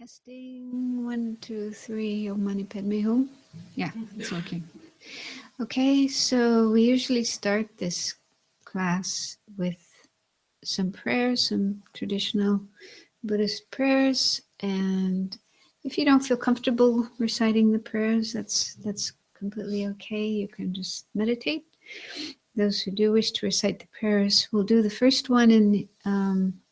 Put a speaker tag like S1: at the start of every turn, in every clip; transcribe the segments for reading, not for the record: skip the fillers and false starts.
S1: Testing 1, 2, 3. Om Mani Padme Hum. Yeah, it's working. Okay, so we usually start this class with some prayers, some traditional Buddhist prayers, and if you don't feel comfortable reciting the prayers, that's completely okay. You can just meditate. Those who do wish to recite the prayers, we'll do the first one in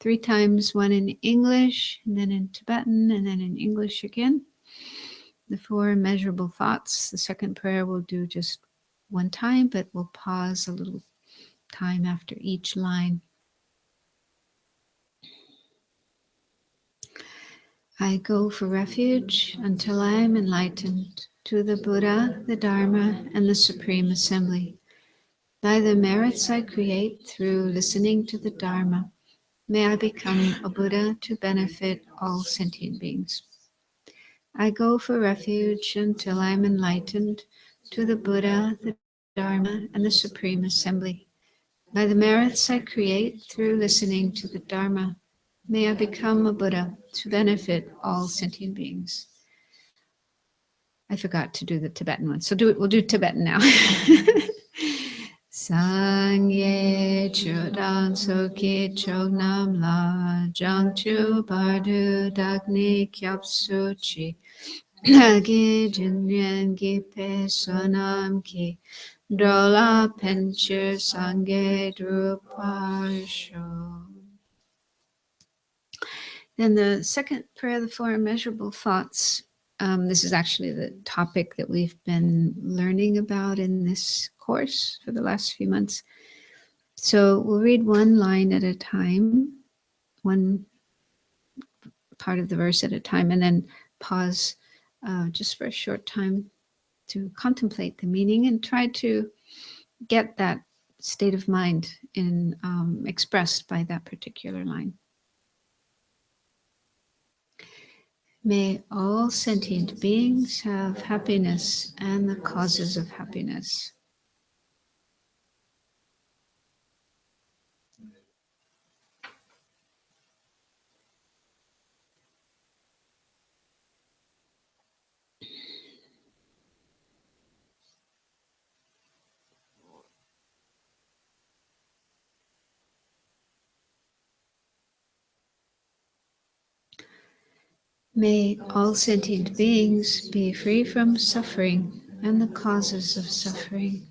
S1: 3 times, one in English, and then in Tibetan, and then in English again. The 4 immeasurable thoughts. The second prayer we'll do just 1 time, but we'll pause a little time after each line. I go for refuge until I am enlightened to the Buddha, the Dharma, and the Supreme Assembly. By the merits I create through listening to the Dharma, may I become a Buddha to benefit all sentient beings. I go for refuge until I am enlightened to the Buddha, the Dharma, and the Supreme Assembly. By the merits I create through listening to the Dharma, may I become a Buddha to benefit all sentient beings. I forgot to do the Tibetan one, so we'll do Tibetan now. Sangye Khadro Chognam La Jangchu Bardu Dagni Kyapsu Chi Nagi Jinyan Gipe Sonam Ki Drola Penchir Sangye Druparsho. Then the second prayer, the 4 immeasurable thoughts. This is actually the topic that we've been learning about in this course for the last few months. So we'll read 1 line at a time, 1 part of the verse at a time, and then pause just for a short time to contemplate the meaning and try to get that state of mind in expressed by that particular line. May all sentient beings have happiness and the causes of happiness. May all sentient beings be free from suffering and the causes of suffering.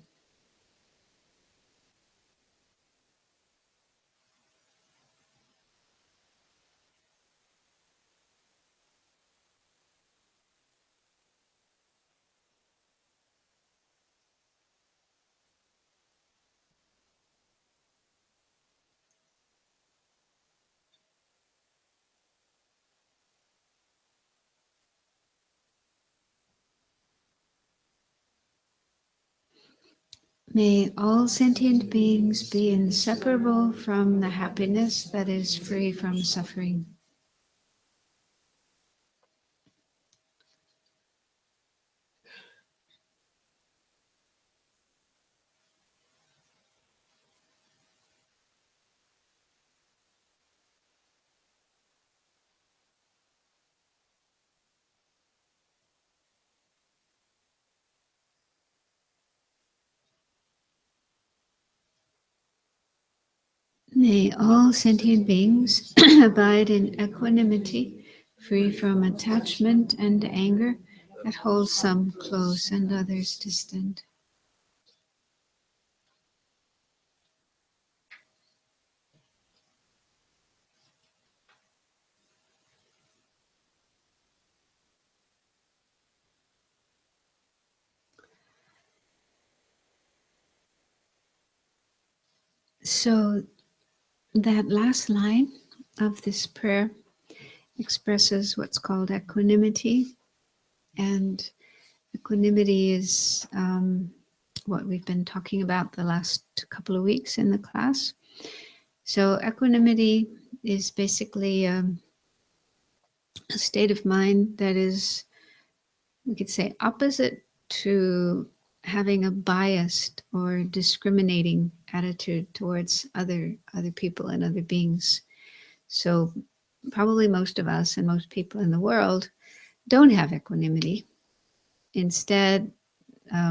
S1: May all sentient beings be inseparable from the happiness that is free from suffering. May all sentient beings abide in equanimity, free from attachment and anger that holds some close and others distant. So that last line of this prayer expresses what's called equanimity. And equanimity is what we've been talking about the last couple of weeks in the class. So equanimity is basically a state of mind that is, we could say, opposite to having a biased or discriminating attitude towards other people and other beings. So probably most of us and most people in the world don't have equanimity. Instead,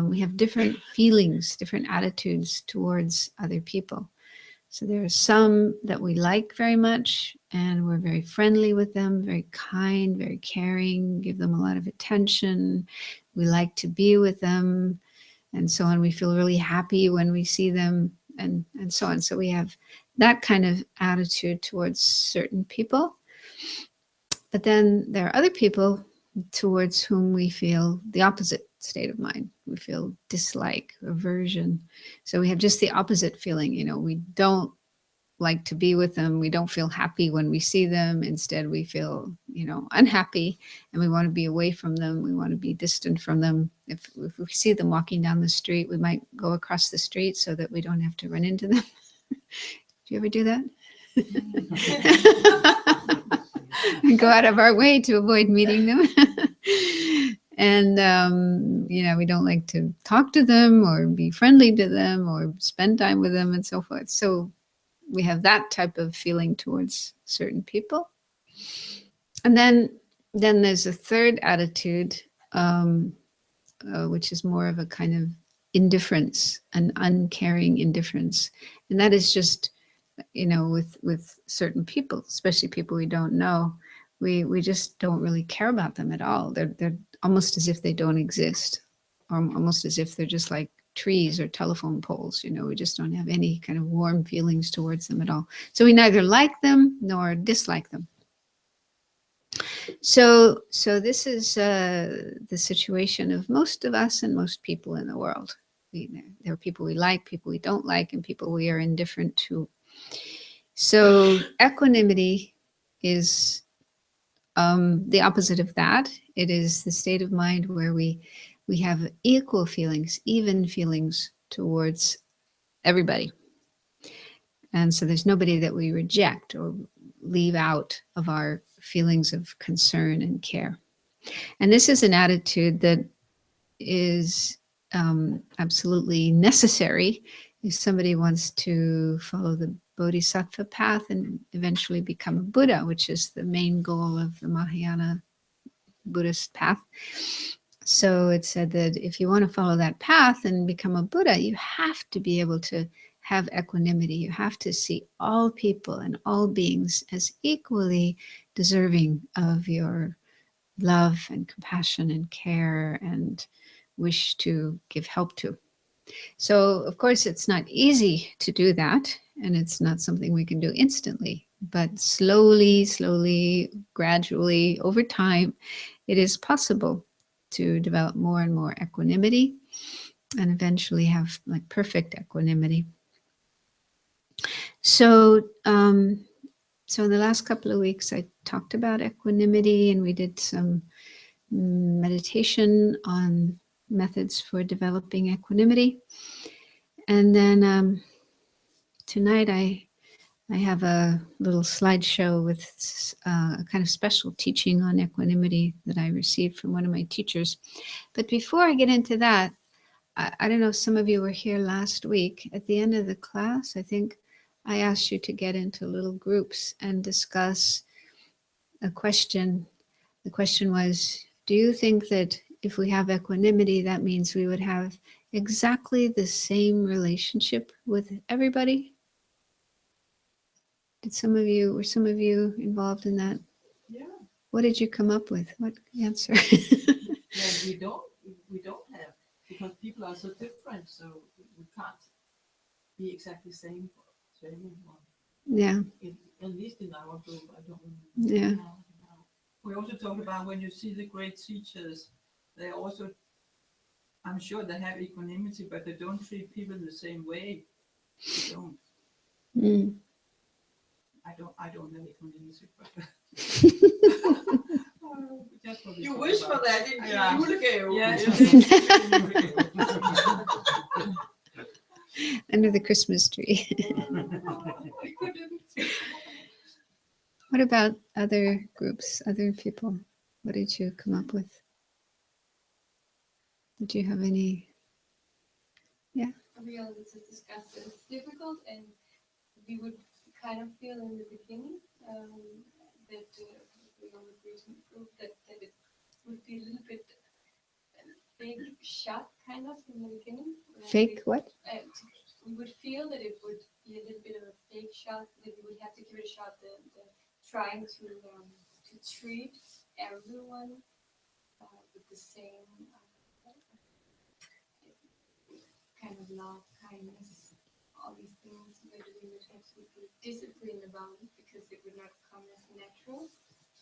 S1: we have different feelings, different attitudes towards other people. So there are some that we like very much, and we're very friendly with them, very kind, very caring, give them a lot of attention. We like to be with them, and so on. We feel really happy when we see them, and so on. So we have that kind of attitude towards certain people. But then there are other people towards whom we feel the opposite state of mind. We feel dislike, aversion. So we have just the opposite feeling. We don't like to be with them. We don't feel happy when we see them. Instead, we feel, unhappy, and we want to be away from them. We want to be distant from them. If we see them walking down the street, we might go across the street so that we don't have to run into them. Do you ever do that? And go out of our way to avoid meeting them. And, we don't like to talk to them or be friendly to them or spend time with them and so forth. So we have that type of feeling towards certain people. And then there's a third attitude, which is more of a kind of indifference, an uncaring indifference. And that is just, with certain people, especially people we don't know, we just don't really care about them at all. They're almost as if they don't exist, or almost as if they're just like trees or telephone poles. We just don't have any kind of warm feelings towards them at all. So we neither like them nor dislike them. So this is the situation of most of us and most people in the world. There are people we like, people we don't like, and people we are indifferent to. So equanimity is the opposite of that. It is the state of mind where we have equal feelings, even feelings towards everybody. And so there's nobody that we reject or leave out of our feelings of concern and care. And this is an attitude that is absolutely necessary if somebody wants to follow the Bodhisattva path and eventually become a Buddha, which is the main goal of the Mahayana Buddhist path. So it said that if you want to follow that path and become a Buddha, you have to be able to have equanimity. You have to see all people and all beings as equally deserving of your love and compassion and care and wish to give help to. So, of course, it's not easy to do that, and it's not something we can do instantly, but slowly, gradually, over time, it is possible to develop more and more equanimity and eventually have like perfect equanimity. So, so in the last couple of weeks, I talked about equanimity, and we did some meditation on methods for developing equanimity. And then tonight I have a little slideshow with a kind of special teaching on equanimity that I received from one of my teachers. But before I get into that, I don't know if some of you were here last week. At the end of the class, I think I asked you to get into little groups and discuss a question. The question was, do you think that if we have equanimity, that means we would have exactly the same relationship with everybody? Were some of you involved in that?
S2: Yeah.
S1: What did you come up with? What answer?
S2: Yeah, we don't have, because people are so different, so we can't be exactly the same for everyone.
S1: Yeah.
S2: At least in our group, I don't remember.
S1: Yeah.
S2: We also talk about when you see the great teachers, they also, I'm sure they have equanimity, but they don't treat people the same way. They don't.
S1: Mm.
S2: I don't have equanimity, but you wish for that in julegave.
S1: Under the Christmas tree. What about other groups, other people? What did you come up with? Did you have any? Yeah.
S3: We all discussed it's difficult, and we would kind of feel in the beginning that we all agree that it would be a little bit fake shot, kind of, in the beginning.
S1: Fake what?
S3: We would feel that it would be a little bit of a fake shot, that we would have to give it a shot, the trying to treat everyone with the same kind of love, kindness, all these things that we would have to be disciplined about it because it would not come as natural.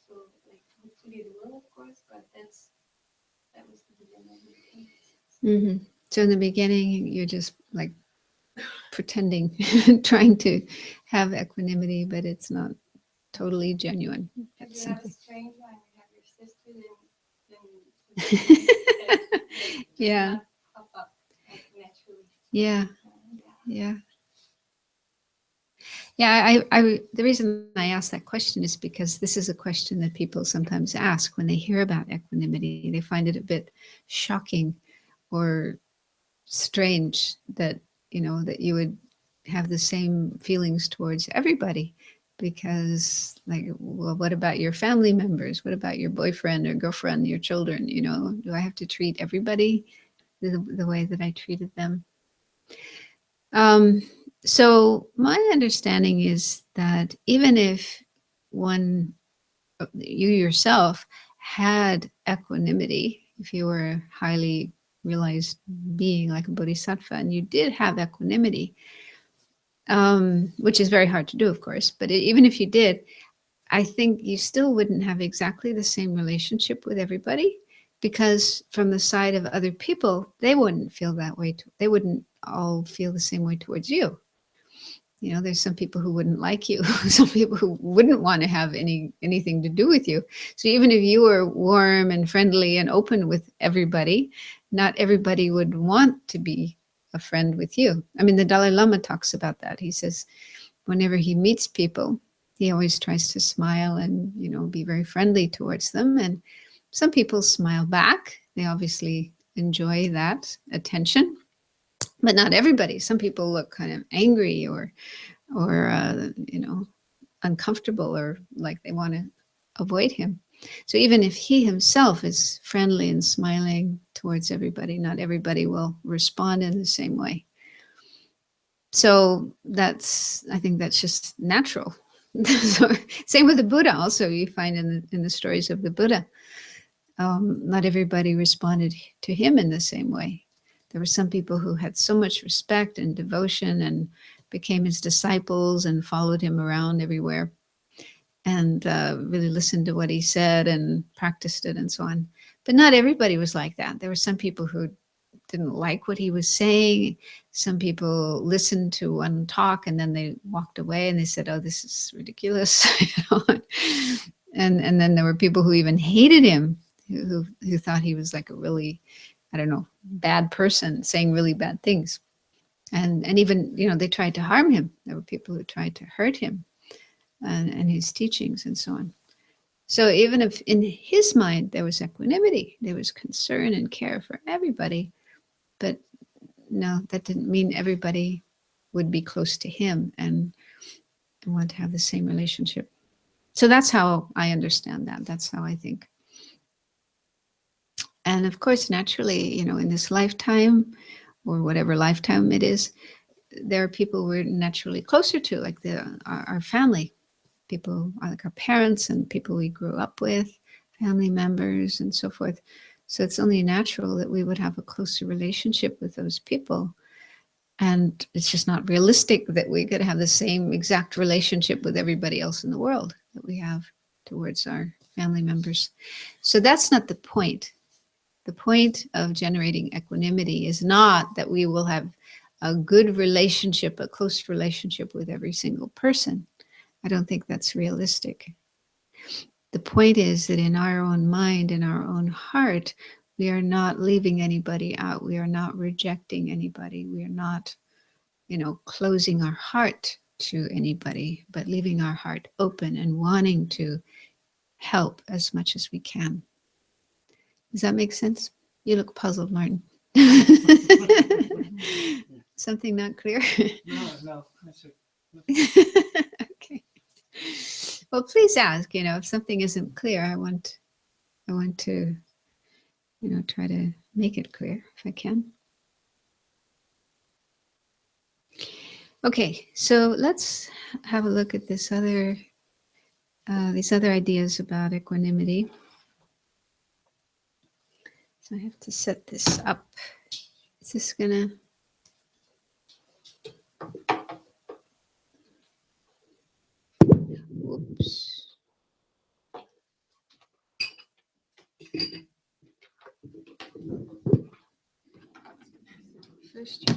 S3: So, like, hopefully it will, of course, but that was the beginning.
S1: Mm-hmm. So in the beginning, you're just like pretending, trying to have equanimity, but it's not totally genuine.
S3: If
S1: It's
S3: you have a
S1: simply...
S3: stranger and you have your sister, then
S1: Yeah.
S3: not pop up like naturally.
S1: Yeah. Yeah. Yeah, the reason I asked that question is because this is a question that people sometimes ask when they hear about equanimity. They find it a bit shocking or strange that, that you would have the same feelings towards everybody, because, like, well, what about your family members? What about your boyfriend or girlfriend, your children? Do I have to treat everybody the way that I treated them? So my understanding is that even if you yourself had equanimity, if you were a highly realized being like a bodhisattva, and you did have equanimity, which is very hard to do, of course, but even if you did, I think you still wouldn't have exactly the same relationship with everybody, because from the side of other people, they wouldn't feel that way. They wouldn't all feel the same way towards you. There's some people who wouldn't like you, some people who wouldn't want to have anything to do with you. So even if you were warm and friendly and open with everybody, not everybody would want to be a friend with you. I mean, the Dalai Lama talks about that. He says whenever he meets people, he always tries to smile and, be very friendly towards them. And some people smile back. They obviously enjoy that attention. But not everybody. Some people look kind of angry or uncomfortable, or like they want to avoid him. So even if he himself is friendly and smiling towards everybody, not everybody will respond in the same way. So I think that's just natural. So, same with the Buddha. Also, you find in the stories of the Buddha, not everybody responded to him in the same way. There were some people who had so much respect and devotion and became his disciples and followed him around everywhere and really listened to what he said and practiced it and so on. But not everybody was like that. There were some people who didn't like what he was saying. Some people listened to one talk and then they walked away and they said, "Oh, this is ridiculous." And then there were people who even hated him, who thought he was like a really, I don't know, bad person saying really bad things. And even, they tried to harm him. There were people who tried to hurt him and his teachings and so on. So even if in his mind there was equanimity, there was concern and care for everybody, but no, that didn't mean everybody would be close to him and want to have the same relationship. So that's how I understand that. That's how I think. And of course, naturally, in this lifetime or whatever lifetime it is, there are people we're naturally closer to, like our family, people like our parents and people we grew up with, family members and so forth. So it's only natural that we would have a closer relationship with those people. And it's just not realistic that we could have the same exact relationship with everybody else in the world that we have towards our family members. So that's not the point. The point of generating equanimity is not that we will have a good relationship, a close relationship with every single person. I don't think that's realistic. The point is that in our own mind, in our own heart, we are not leaving anybody out. We are not rejecting anybody. We are not, closing our heart to anybody, but leaving our heart open and wanting to help as much as we can. Does that make sense? You look puzzled, Martin. Something not clear?
S4: No, that's it.
S1: Okay. Well, please ask, if something isn't clear, I want to, try to make it clear if I can. Okay, so let's have a look at these other ideas about equanimity. So I have to set this up. Is this gonna? Oops. First.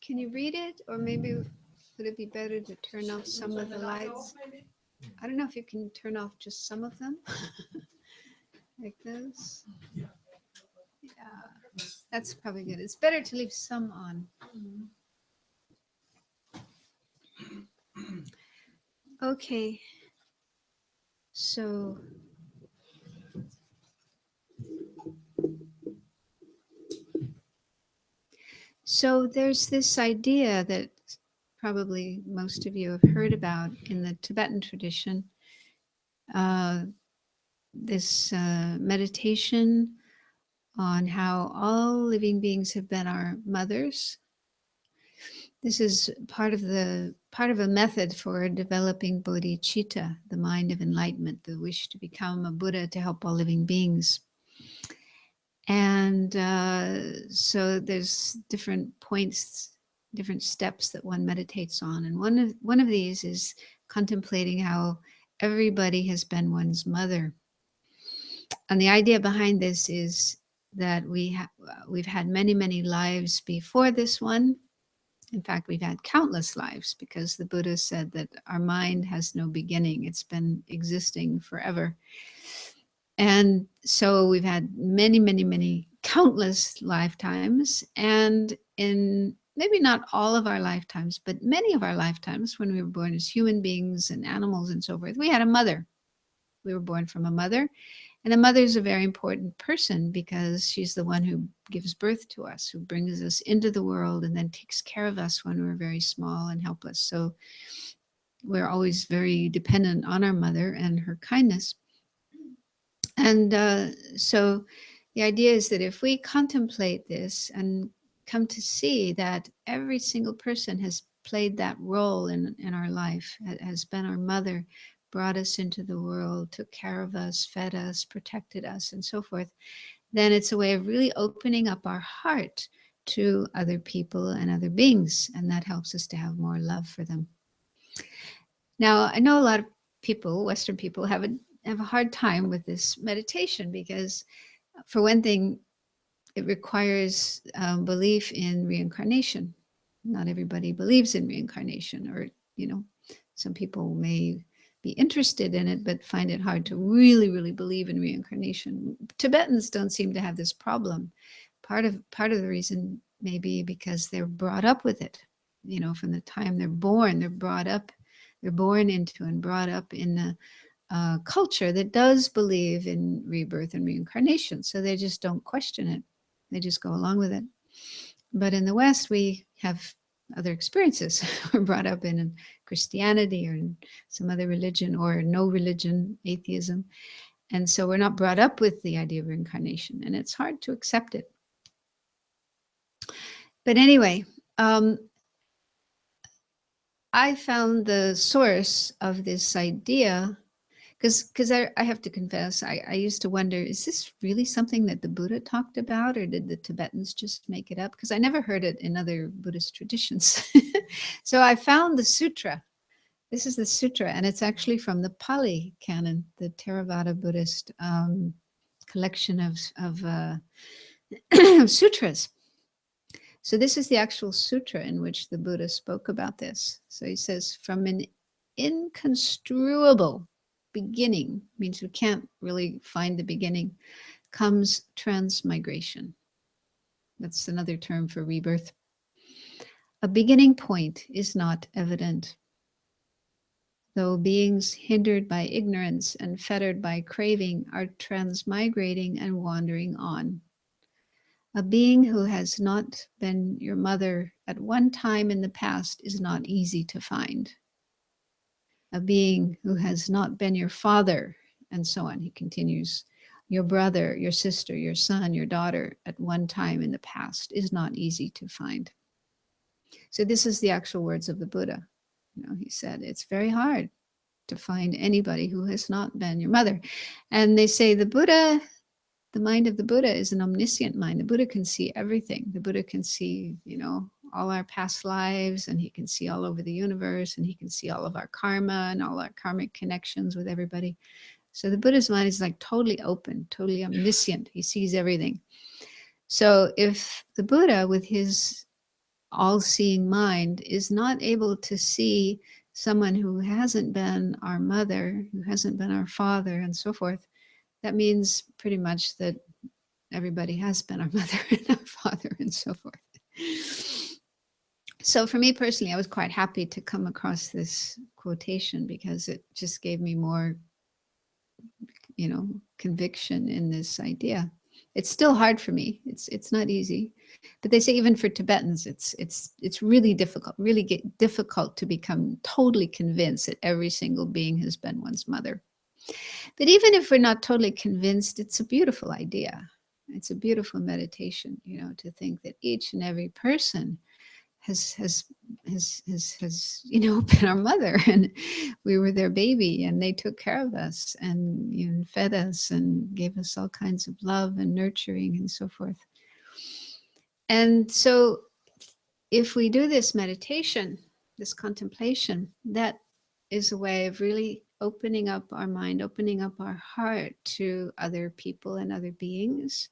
S1: Can you read it, or maybe would it be better to turn off some of the lights? I don't know if you can turn off just some of them, like this. Yeah, that's probably good. It's better to leave some on. Okay, so there's this idea that probably most of you have heard about in the Tibetan tradition, this meditation on how all living beings have been our mothers. This is part of a method for developing bodhicitta, the mind of enlightenment, the wish to become a Buddha to help all living beings. And so there's different points, different steps that one meditates on. And one of these is contemplating how everybody has been one's mother. And the idea behind this is that we've had many, many lives before this one. In fact, we've had countless lives, because the Buddha said that our mind has no beginning. It's been existing forever. And so we've had many, many, many countless lifetimes. And in maybe not all of our lifetimes, but many of our lifetimes, when we were born as human beings and animals and so forth, we had a mother. We were born from a mother. And a mother is a very important person, because she's the one who gives birth to us, who brings us into the world and then takes care of us when we're very small and helpless. So we're always very dependent on our mother and her kindness. And so the idea is that if we contemplate this and come to see that every single person has played that role in our life, has been our mother, brought us into the world, took care of us, fed us, protected us, and so forth, then it's a way of really opening up our heart to other people and other beings. And that helps us to have more love for them. Now, I know a lot of people, Western people, have a hard time with this meditation, because for one thing, it requires belief in reincarnation. Not everybody believes in reincarnation, or, some people may be interested in it, but find it hard to really, really believe in reincarnation. Tibetans don't seem to have this problem. Part of the reason may be because they're brought up with it. From the time they're born, they're born into and brought up in a culture that does believe in rebirth and reincarnation. So they just don't question it. They just go along with it. But in the West, we have other experiences. We're brought up in Christianity or in some other religion, or no religion, atheism. And so we're not brought up with the idea of reincarnation, and it's hard to accept it. But anyway, I found the source of this idea, because I have to confess, I used to wonder, is this really something that the Buddha talked about, or did the Tibetans just make it up? Because I never heard it in other Buddhist traditions. So I found the sutra. This is the sutra, and it's actually from the Pali canon, the Theravada Buddhist collection of sutras. So this is the actual sutra in which the Buddha spoke about this. So he says, from an inconstruable beginning, means we can't really find the beginning, comes transmigration. That's another term for rebirth. A beginning point is not evident. Though beings hindered by ignorance and fettered by craving are transmigrating and wandering on. A being who has not been your mother at one time in the past is not easy to find. A being who has not been your father, and so on, he continues, your brother, your sister, your son, your daughter at one time in the past is not easy to find. So this is the actual words of the Buddha. You know, he said, it's very hard to find anybody who has not been your mother. And they say the Buddha, the mind of the Buddha is an omniscient mind. The Buddha can see everything. The Buddha can see, you know, all our past lives, and he can see all over the universe, and he can see all of our karma and all our karmic connections with everybody. So the Buddha's mind is like totally open, totally omniscient. He sees everything. So if the Buddha, with his all-seeing mind, is not able to see someone who hasn't been our mother, who hasn't been our father, and so forth, that means pretty much that everybody has been our mother and our father, and so forth. So for me personally, I was quite happy to come across this quotation because it just gave me more, you know, conviction in this idea. It's still hard for me. It's not easy, but they say even for Tibetans, it's really difficult, difficult to become totally convinced that every single being has been one's mother. But even if we're not totally convinced, it's a beautiful idea. It's a beautiful meditation, you know, to think that each and every person has you know, been our mother, and we were their baby, and they took care of us and, you know, fed us and gave us all kinds of love and nurturing and so forth. And so if we do this meditation, this contemplation, that is a way of really opening up our mind, opening up our heart to other people and other beings.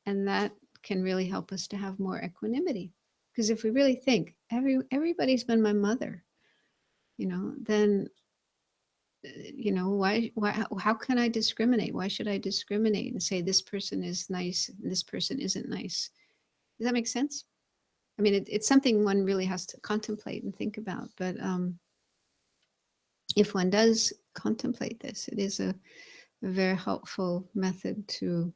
S1: And that can really help us to have more equanimity. Because if we really think, everybody's been my mother, you know, then, you know, how can I discriminate? Why should I discriminate and say this person is nice and this person isn't nice? Does that make sense? I mean, it's something one really has to contemplate and think about. But if one does contemplate this, it is a very helpful method to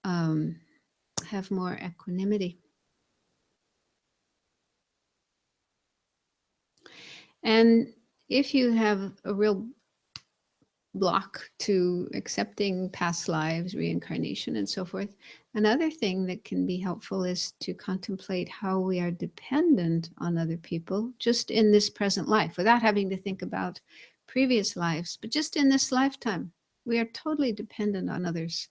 S1: have more equanimity. And if you have a real block to accepting past lives, reincarnation, and so forth, another thing that can be helpful is to contemplate how we are dependent on other people just in this present life, without having to think about previous lives, but just in this lifetime. We are totally dependent on others.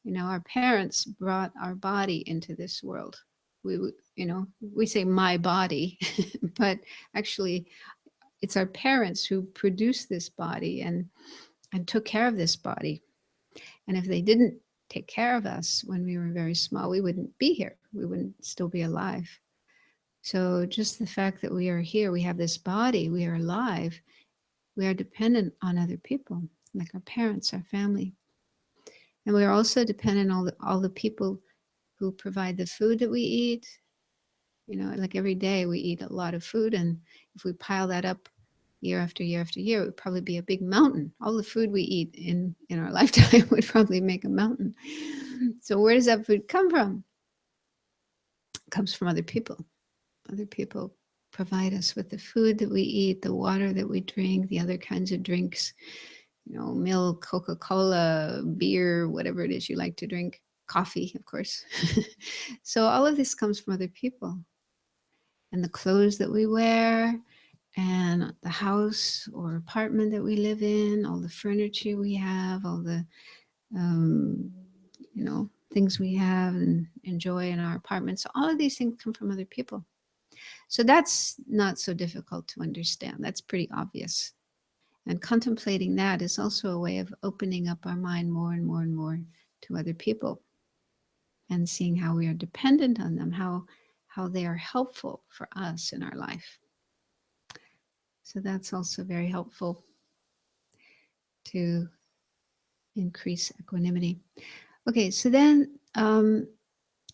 S1: You know, our parents brought our body into this world. You know, we say my body, but actually it's our parents who produced this body and took care of this body. And if they didn't take care of us when we were very small, we wouldn't be here. We wouldn't still be alive. So just the fact that we are here, we have this body, we are alive, we are dependent on other people, like our parents, our family. And we are also dependent on all the people who provide the food that we eat. You know, like every day we eat a lot of food, and if we pile that up year after year after year, it would probably be a big mountain. All the food we eat in our lifetime would probably make a mountain. So where does that food come from? It comes from other people. Other people provide us with the food that we eat, the water that we drink, the other kinds of drinks, you know, milk, Coca-Cola, beer, whatever it is you like to drink, coffee, of course. So all of this comes from other people. And the clothes that we wear, and the house or apartment that we live in, all the furniture we have, all the, you know, things we have and enjoy in our apartments. All of these things come from other people. So that's not so difficult to understand. That's pretty obvious. And contemplating that is also a way of opening up our mind more and more and more to other people and seeing how we are dependent on them, how they are helpful for us in our life. So that's also very helpful to increase equanimity. Okay, so then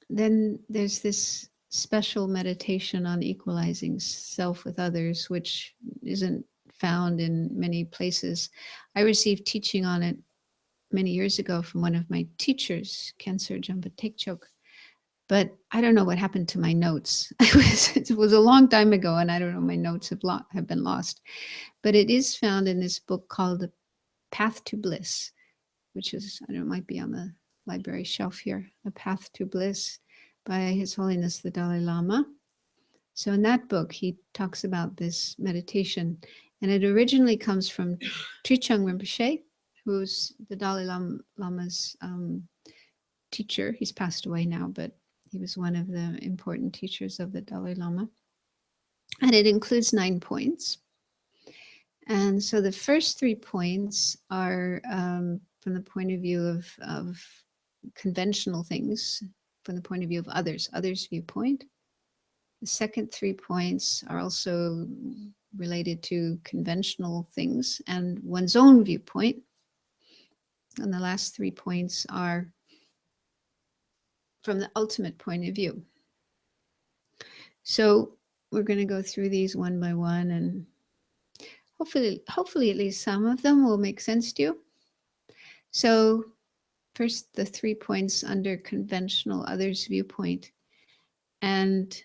S1: there's this special meditation on equalizing self with others, which isn't found in many places. I received teaching on it many years ago from one of my teachers, Kensur Jumpa Tekchok, but I don't know what happened to my notes. It was a long time ago, and I don't know, my notes have been lost. But it is found in this book called The Path to Bliss, which is, I don't know, it might be on the library shelf here, A Path to Bliss by His Holiness the Dalai Lama. So in that book, he talks about this meditation, and it originally comes from Trichang Rinpoche, who's the Dalai Lama's teacher. He's passed away now, but he was one of the important teachers of the Dalai Lama. And it includes 9 points. And so the first 3 points are from the point of view of conventional things, from the point of view of others' viewpoint. The second 3 points are also related to conventional things and one's own viewpoint. And the last 3 points are from the ultimate point of view. So we're going to go through these one by one, and hopefully at least some of them will make sense to you. So first, the 3 points under conventional others' viewpoint. And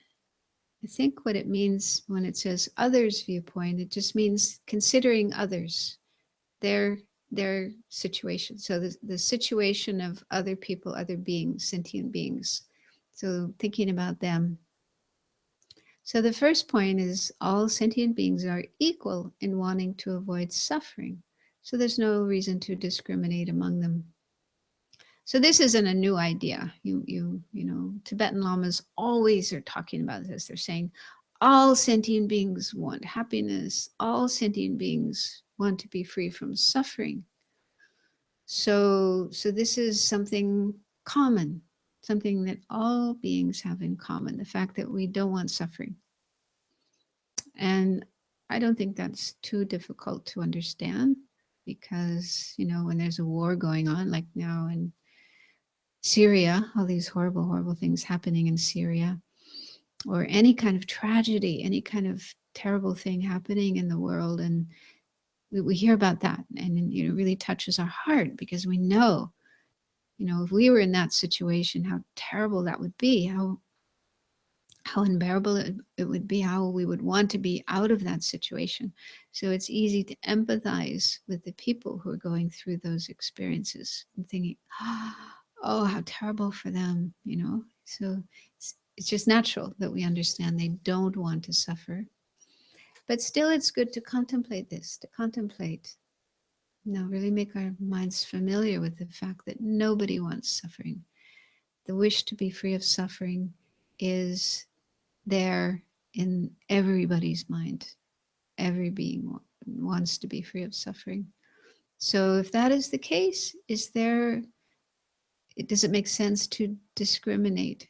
S1: I think what it means when it says others' viewpoint, it just means considering others, their situation. So the situation of other people, other beings, sentient beings. So thinking about them. So the first point is all sentient beings are equal in wanting to avoid suffering. So there's no reason to discriminate among them. So this isn't a new idea. You know, Tibetan lamas always are talking about this. They're saying all sentient beings want happiness. All sentient beings want to be free from suffering. So this is something common, something that all beings have in common, the fact that we don't want suffering. And I don't think that's too difficult to understand, because, you know, when there's a war going on, like now in Syria, all these horrible, horrible things happening in Syria, or any kind of tragedy, any kind of terrible thing happening in the world, and we hear about that, and you know, it really touches our heart, because we know, you know, if we were in that situation, how terrible that would be, how unbearable it would be, how we would want to be out of that situation. So it's easy to empathize with the people who are going through those experiences and thinking, oh, how terrible for them, you know. So it's just natural that we understand they don't want to suffer. But still, it's good to contemplate this, to contemplate, you know, really make our minds familiar with the fact that nobody wants suffering. The wish to be free of suffering is there in everybody's mind. Every being wants to be free of suffering. So if that is the case, does it make sense to discriminate,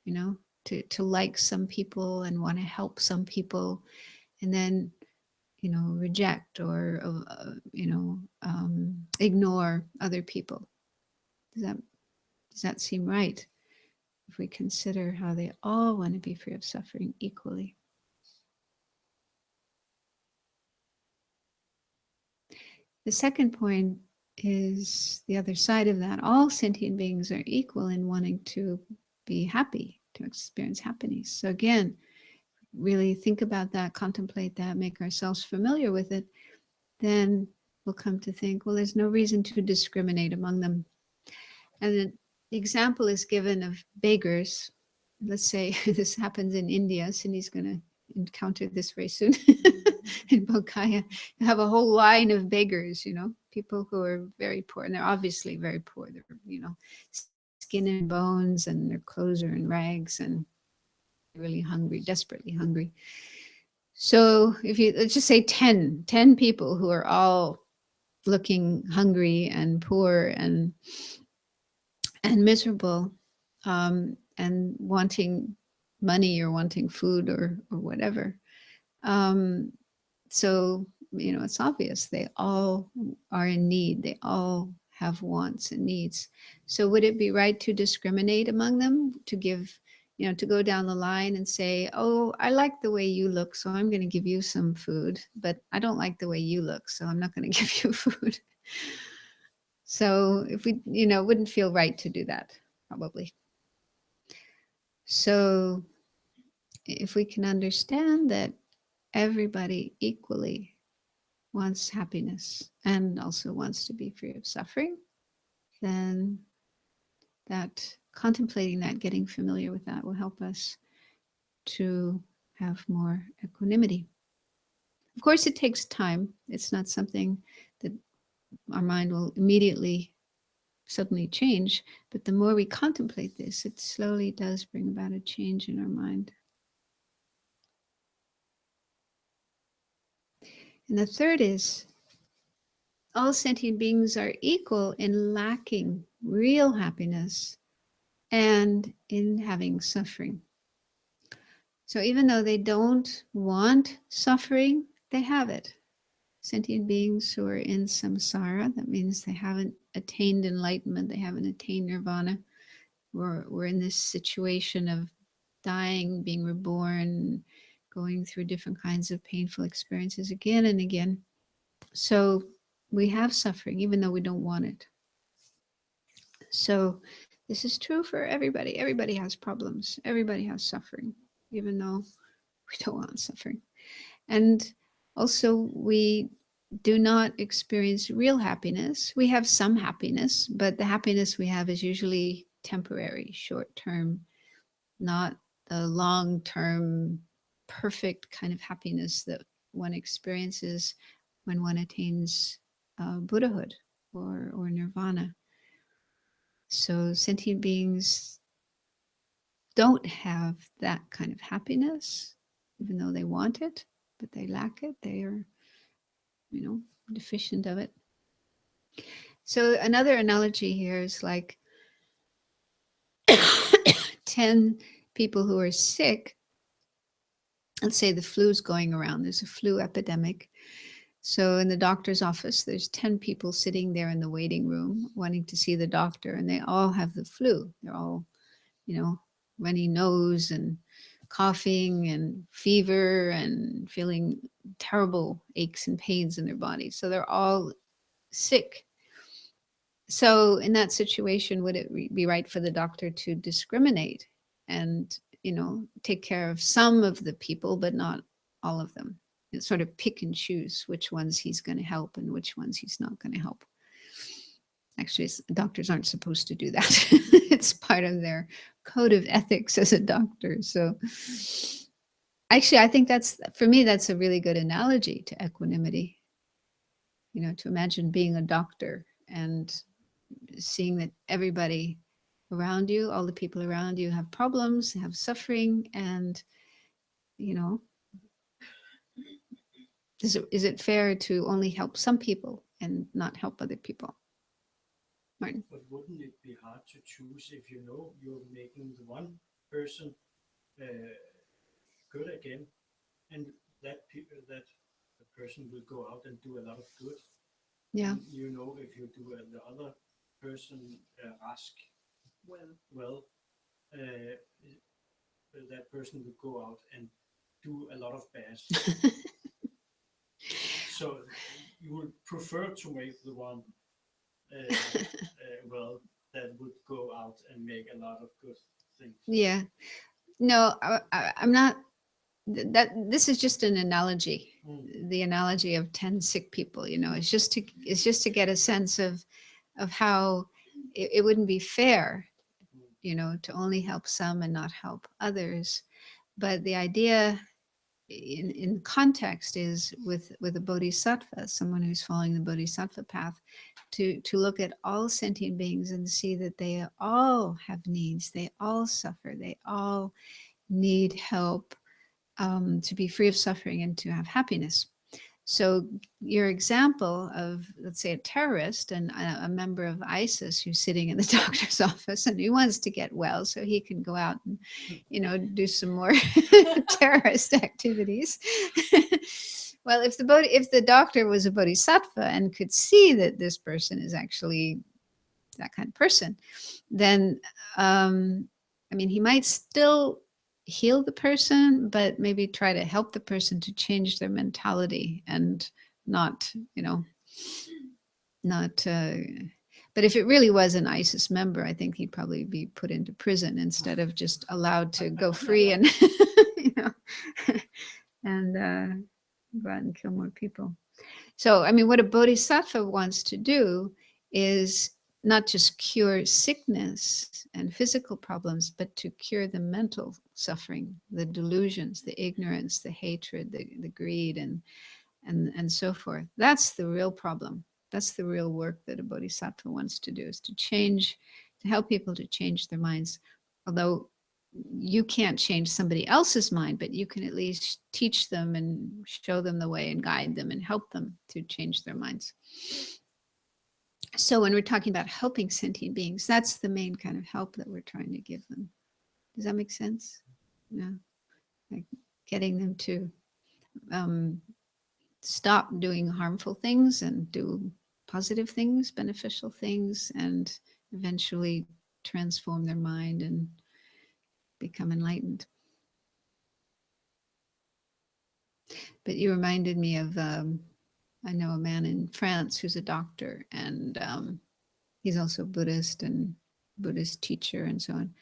S1: you know, to like some people and want to help some people, and then, you know, reject or, ignore other people? Does that seem right? If we consider how they all want to be free of suffering equally. The second point is the other side of that. All sentient beings are equal in wanting to be happy, to experience happiness. So again, really think about that, contemplate that, make ourselves familiar with it, then we'll come to think, well, there's no reason to discriminate among them. And the example is given of beggars. Let's say this happens in India. Cindy's going to encounter this very soon. In Bodhgaya, you have a whole line of beggars, you know, people who are very poor, and they're obviously very poor. They're, you know, skin and bones, and their clothes are in rags, and really hungry, desperately hungry. So if you, let's just say 10 people who are all looking hungry and poor and miserable, and wanting money or wanting food or whatever. So, you know, it's obvious they all are in need. They all have wants and needs. So would it be right to discriminate among them, to give, you know, to go down the line and say, oh, I like the way you look, so I'm going to give you some food, but I don't like the way you look, so I'm not going to give you food. So if we, you know, it wouldn't feel right to do that, probably. So if we can understand that everybody equally wants happiness and also wants to be free of suffering, then that contemplating that, getting familiar with that, will help us to have more equanimity. Of course, it takes time. It's not something that our mind will immediately suddenly change, but the more we contemplate this, it slowly does bring about a change in our mind. And the third is, all sentient beings are equal in lacking real happiness and in having suffering. So even though they don't want suffering, they have it. Sentient beings who are in samsara, that means they haven't attained enlightenment, they haven't attained nirvana. We're in this situation of dying, being reborn, going through different kinds of painful experiences again and again. So we have suffering, even though we don't want it. So this is true for everybody. Everybody has problems. Everybody has suffering, even though we don't want suffering. And also, we do not experience real happiness. We have some happiness, but the happiness we have is usually temporary, short term, not the long term, perfect kind of happiness that one experiences when one attains Buddhahood or nirvana. So sentient beings don't have that kind of happiness, even though they want it, but they lack it. They are, you know, deficient of it. So another analogy here is like 10 people who are sick. Let's say the flu's going around. There's a flu epidemic. So in the doctor's office, there's 10 people sitting there in the waiting room wanting to see the doctor, and they all have the flu. They're all, you know, runny nose and coughing and fever and feeling terrible aches and pains in their bodies. So they're all sick. So in that situation, would it be right for the doctor to discriminate and, you know, take care of some of the people, but not all of them? And sort of pick and choose which ones he's going to help and which ones he's not going to help. Actually, doctors aren't supposed to do that. It's part of their code of ethics as a doctor. So actually, I think that's, for me, that's a really good analogy to equanimity. You know, to imagine being a doctor and seeing that everybody around you, all the people around you have problems, have suffering, and, you know, is it fair to only help some people and not help other people? Martin?
S4: But wouldn't it be hard to choose if you know you're making the one person good again, and that the person will go out and do a lot of good?
S1: Yeah.
S4: And you know, if you do the other person ask well, that person will go out and do a lot of bad. So you would prefer to make the one well that would go out and make a lot of good things.
S1: Yeah. No, I'm not. That this is just an analogy. The analogy of 10 sick people. You know, it's just to get a sense of how it wouldn't be fair, you know, to only help some and not help others. But the idea in context is with a bodhisattva, someone who's following the bodhisattva path, to look at all sentient beings and see that they all have needs, they all suffer, they all need help, to be free of suffering and to have happiness. So your example of, let's say, a terrorist and a member of ISIS who's sitting in the doctor's office and he wants to get well so he can go out and, you know, do some more terrorist activities. Well, if the doctor was a bodhisattva and could see that this person is actually that kind of person, then, I mean, he might still heal the person, but maybe try to help the person to change their mentality and not, you know, but if it really was an ISIS member, I think he'd probably be put into prison instead of just allowed to go free and, you know, and go out and kill more people. So, I mean, what a bodhisattva wants to do is not just cure sickness and physical problems, but to cure the mental suffering, the delusions, the ignorance, the hatred, the greed, and so forth. That's the real problem. That's the real work that a bodhisattva wants to do, is to change, to help people to change their minds. Although you can't change somebody else's mind, but you can at least teach them and show them the way and guide them and help them to change their minds. So when we're talking about helping sentient beings, that's the main kind of help that we're trying to give them. Does that make sense? Yeah. Like getting them to stop doing harmful things and do positive things, beneficial things, and eventually transform their mind and become enlightened. But you reminded me of, I know a man in France who's a doctor, and he's also Buddhist and Buddhist teacher and so on.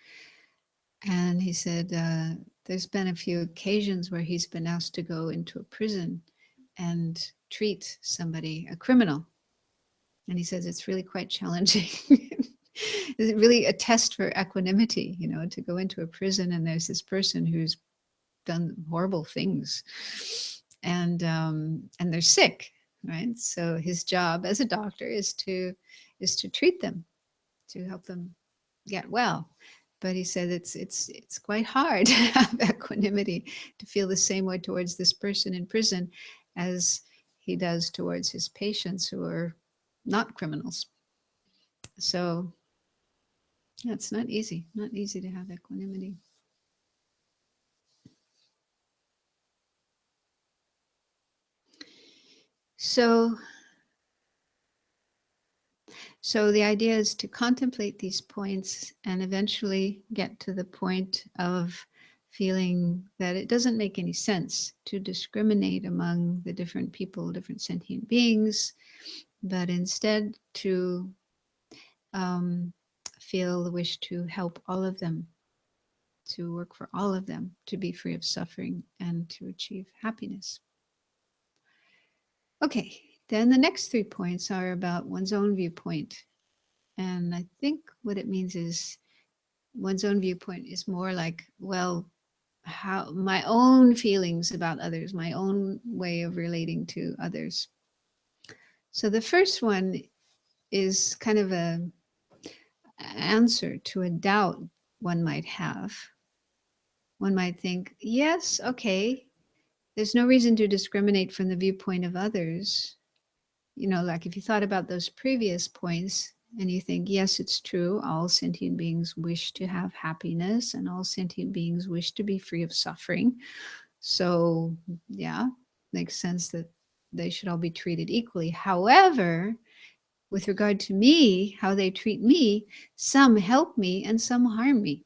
S1: And he said there's been a few occasions where he's been asked to go into a prison and treat somebody, a criminal. And he says it's really quite challenging. It's really a test for equanimity, you know, to go into a prison and there's this person who's done horrible things, and they're sick, right? So his job as a doctor is to treat them, to help them get well. But he said it's quite hard to have equanimity, to feel the same way towards this person in prison as he does towards his patients who are not criminals. So yeah, it's not easy to have equanimity. So the idea is to contemplate these points and eventually get to the point of feeling that it doesn't make any sense to discriminate among the different people, different sentient beings, but instead to feel the wish to help all of them, to work for all of them, to be free of suffering and to achieve happiness. Okay, then the next 3 points are about one's own viewpoint. And I think what it means is one's own viewpoint is more like, well, how my own feelings about others, my own way of relating to others. So the first one is kind of an answer to a doubt one might have. One might think, yes, okay, there's no reason to discriminate from the viewpoint of others. You know, like if you thought about those previous points and you think, yes, it's true, all sentient beings wish to have happiness and all sentient beings wish to be free of suffering. So yeah, makes sense that they should all be treated equally. However, with regard to me, how they treat me, some help me and some harm me.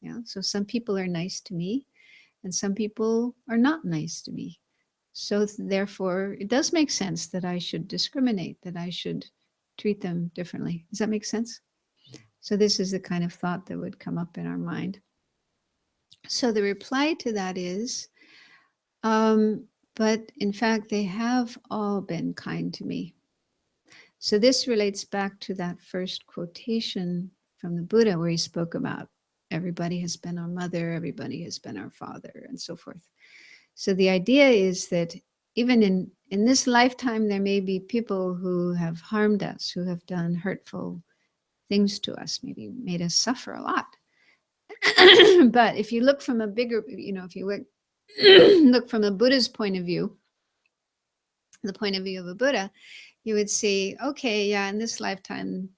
S1: Yeah, so some people are nice to me and some people are not nice to me. So therefore, it does make sense that I should discriminate, that I should treat them differently. Does that make sense? So this is the kind of thought that would come up in our mind. So the reply to that is, but in fact, they have all been kind to me. So this relates back to that first quotation from the Buddha where he spoke about everybody has been our mother, everybody has been our father, and so forth. So the idea is that even in this lifetime, there may be people who have harmed us, who have done hurtful things to us, maybe made us suffer a lot. But if you look from a bigger, you know, if you look from a Buddha's point of view, the point of view of a Buddha, you would see, okay, yeah, in this lifetime,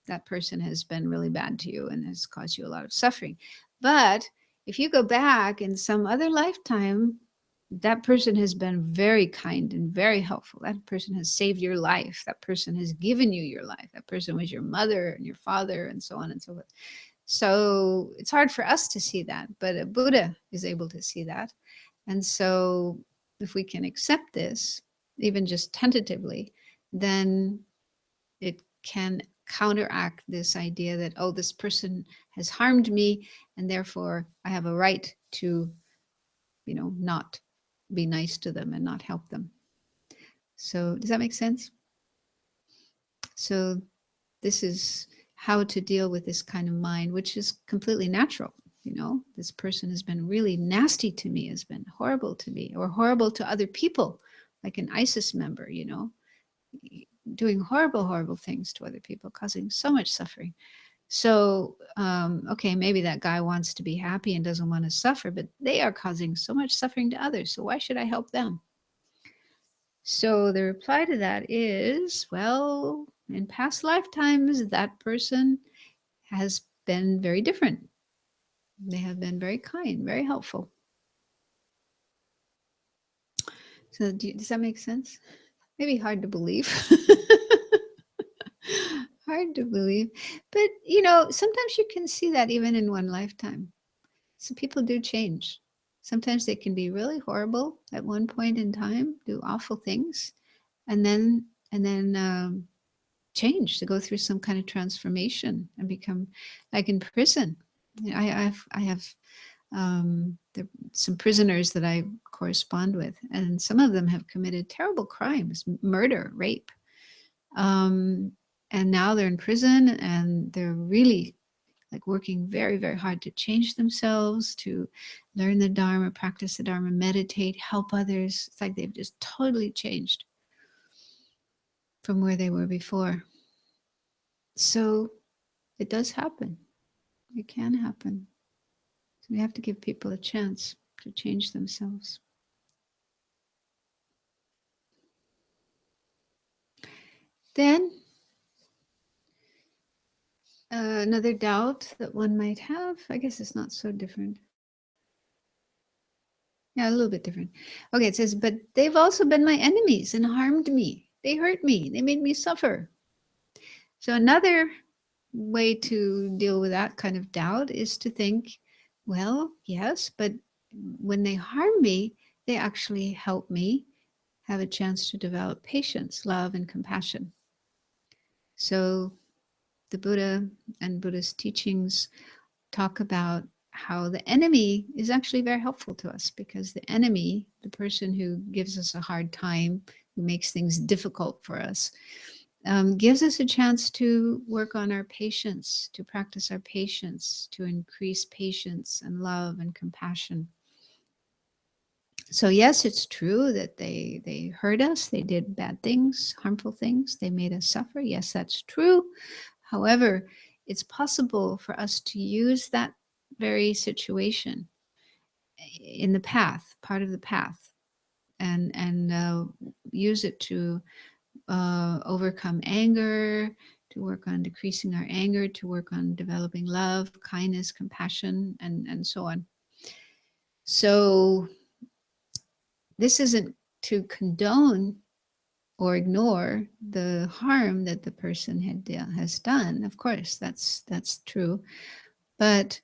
S1: that person has been really bad to you and has caused you a lot of suffering. But if you go back in some other lifetime, that person has been very kind and very helpful. That person has saved your life. That person has given you your life. That person was your mother and your father and so on and so forth. So it's hard for us to see that, but a Buddha is able to see that. And so if we can accept this, even just tentatively, then it can counteract this idea that, oh, this person has harmed me and therefore I have a right to, not be nice to them and not help them. So does that make sense? So this is how to deal with this kind of mind, which is completely natural. This person has been really nasty to me, has been horrible to me, or horrible to other people, like an ISIS member, doing horrible, horrible things to other people, causing so much suffering. So, okay, maybe that guy wants to be happy and doesn't want to suffer, but they are causing so much suffering to others. So why should I help them? So the reply to that is, well, in past lifetimes, that person has been very different. They have been very kind, very helpful. So does that make sense? Maybe hard to believe. Hard to believe. But, sometimes you can see that even in one lifetime. So people do change. Sometimes they can be really horrible at one point in time, do awful things, and then change, to go through some kind of transformation and become, like in prison. I have some prisoners that I correspond with, and some of them have committed terrible crimes, murder, rape. And now they're in prison and they're really like working very, very hard to change themselves, to learn the Dharma, practice the Dharma, meditate, help others. It's like they've just totally changed from where they were before. So it does happen. It can happen. So we have to give people a chance to change themselves. Then another doubt that one might have, I guess it's not so different. Yeah, a little bit different. Okay, it says, but they've also been my enemies and harmed me. They hurt me. They made me suffer. So another way to deal with that kind of doubt is to think, well, yes, but when they harm me, they actually help me have a chance to develop patience, love, and compassion. So the Buddha and Buddhist teachings talk about how the enemy is actually very helpful to us, because the enemy, the person who gives us a hard time, who makes things difficult for us, gives us a chance to work on our patience, to practice our patience, to increase patience and love and compassion. So yes, it's true that they hurt us, they did bad things, harmful things, they made us suffer. Yes, that's true. However, it's possible for us to use that very situation in the path, part of the path, and use it to overcome anger, to work on decreasing our anger, to work on developing love, kindness, compassion, and so on. So this isn't to condone or ignore the harm that the person has done. Of course, that's true. But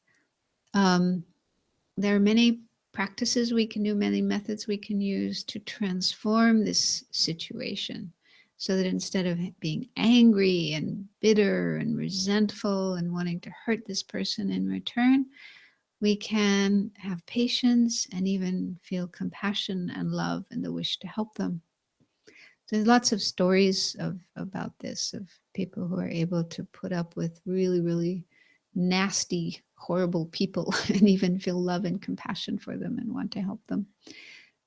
S1: there are many practices we can do, many methods we can use to transform this situation, so that instead of being angry and bitter and resentful and wanting to hurt this person in return, we can have patience and even feel compassion and love and the wish to help them. There's lots of stories about this, of people who are able to put up with really, really nasty, horrible people and even feel love and compassion for them and want to help them.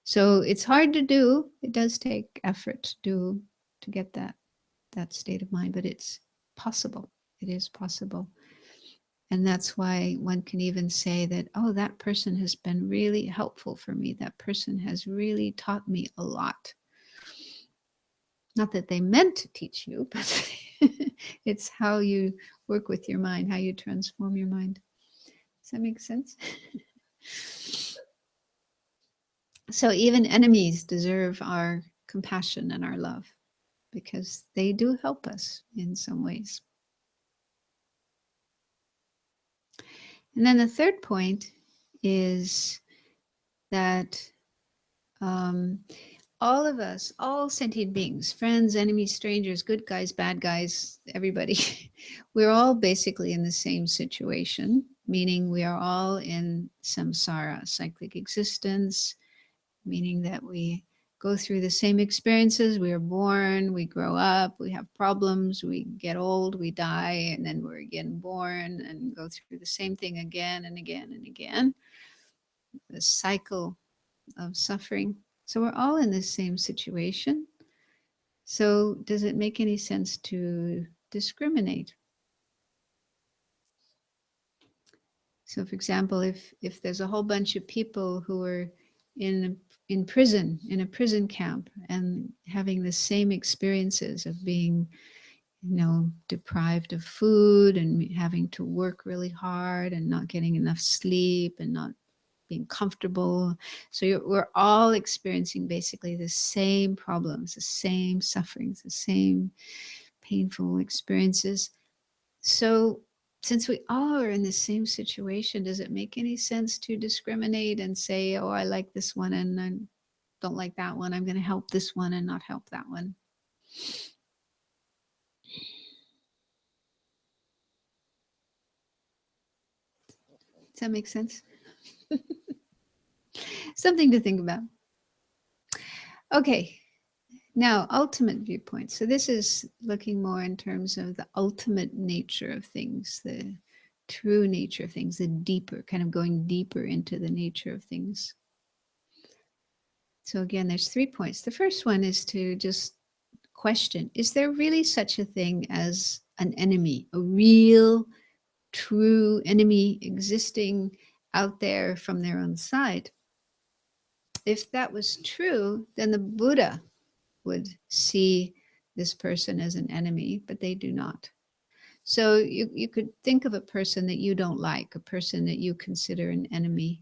S1: So it's hard to do. It does take effort to get that state of mind, but it's possible. It is possible. And that's why one can even say that, oh, that person has been really helpful for me. That person has really taught me a lot. Not that they meant to teach you, but it's how you work with your mind, how you transform your mind. Does that make sense? So even enemies deserve our compassion and our love because they do help us in some ways. And then the third point is that all of us, all sentient beings, friends, enemies, strangers, good guys, bad guys, everybody, we're all basically in the same situation, meaning we are all in samsara, cyclic existence, meaning that we go through the same experiences. We are born, we grow up, we have problems, we get old, we die, and then we're again born and go through the same thing again and again and again. The cycle of suffering. So we're all in the same situation. So does it make any sense to discriminate? So for example, if there's a whole bunch of people who are in prison, in a prison camp, and having the same experiences of being, deprived of food and having to work really hard and not getting enough sleep and not being comfortable. So we're all experiencing basically the same problems, the same sufferings, the same painful experiences. So since we all are in the same situation, does it make any sense to discriminate and say, oh, I like this one and I don't like that one. I'm going to help this one and not help that one? Does that make sense? Something to think about. Okay, now ultimate viewpoint. So this is looking more in terms of the ultimate nature of things, the true nature of things, the deeper, kind of going deeper into the nature of things. So again, there's 3 points. The first one is to just question, is there really such a thing as an enemy, a real, true enemy existing out there from their own side? If that was true, then the Buddha would see this person as an enemy, but they do not. So you could think of a person that you don't like, a person that you consider an enemy,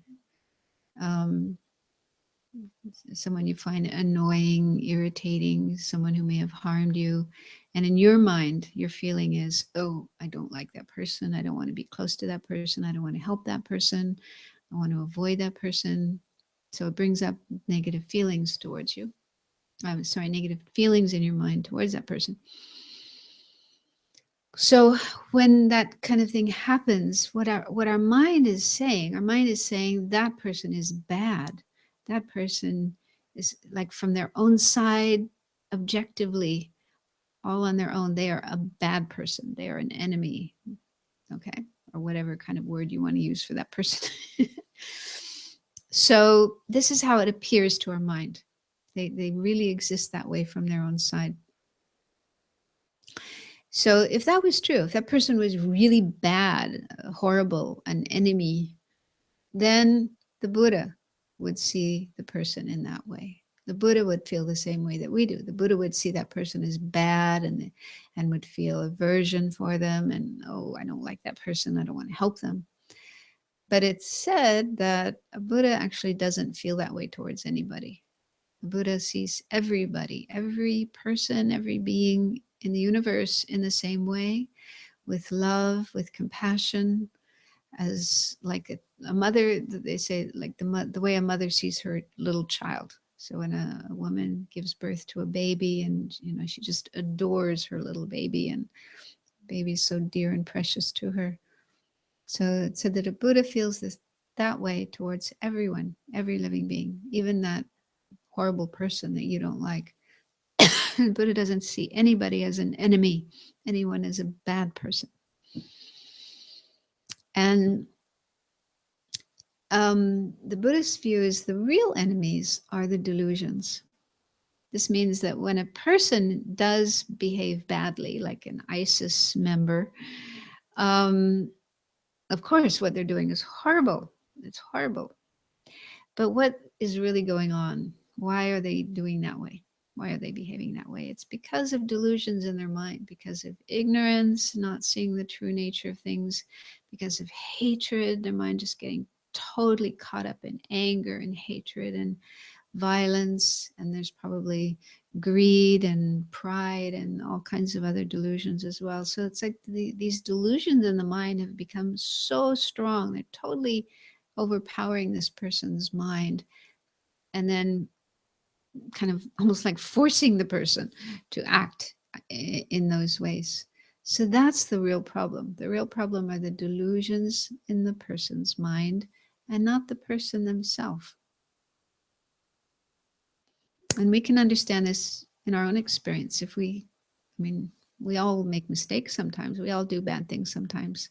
S1: someone you find annoying, irritating, someone who may have harmed you. And in your mind, your feeling is, oh, I don't like that person. I don't want to be close to that person. I don't want to help that person. I want to avoid that person. So it brings up negative feelings towards you. I'm sorry, negative feelings in your mind towards that person. So when that kind of thing happens, what our mind is saying that person is bad. That person is, like, from their own side, objectively, all on their own, they are a bad person. They are an enemy. Okay. Or whatever kind of word you want to use for that person. So this is how it appears to our mind. They really exist that way from their own side. So if that was true, if that person was really bad, horrible, an enemy, then the Buddha would see the person in that way. The Buddha would feel the same way that we do. The Buddha would see that person as bad and would feel aversion for them and, oh, I don't like that person. I don't want to help them. But it's said that a Buddha actually doesn't feel that way towards anybody. The Buddha sees everybody, every person, every being in the universe in the same way, with love, with compassion, as like a mother. They say, like the way a mother sees her little child. So when a woman gives birth to a baby, and she just adores her little baby, and the baby's so dear and precious to her. So it said that a Buddha feels that way towards everyone, every living being, even that horrible person that you don't like. Buddha doesn't see anybody as an enemy, anyone as a bad person. And the Buddhist view is the real enemies are the delusions. This means that when a person does behave badly, like an ISIS member, Of course, what they're doing is horrible. It's horrible. But what is really going on? Why are they doing that way? Why are they behaving that way? It's because of delusions in their mind, because of ignorance, not seeing the true nature of things, because of hatred, their mind just getting totally caught up in anger and hatred and violence. And there's probably greed and pride and all kinds of other delusions as well. So it's like these delusions in the mind have become so strong. They're totally overpowering this person's mind. And then kind of almost like forcing the person to act in those ways. So that's the real problem. The real problem are the delusions in the person's mind and not the person themselves. And we can understand this in our own experience. We all make mistakes sometimes. We all do bad things sometimes.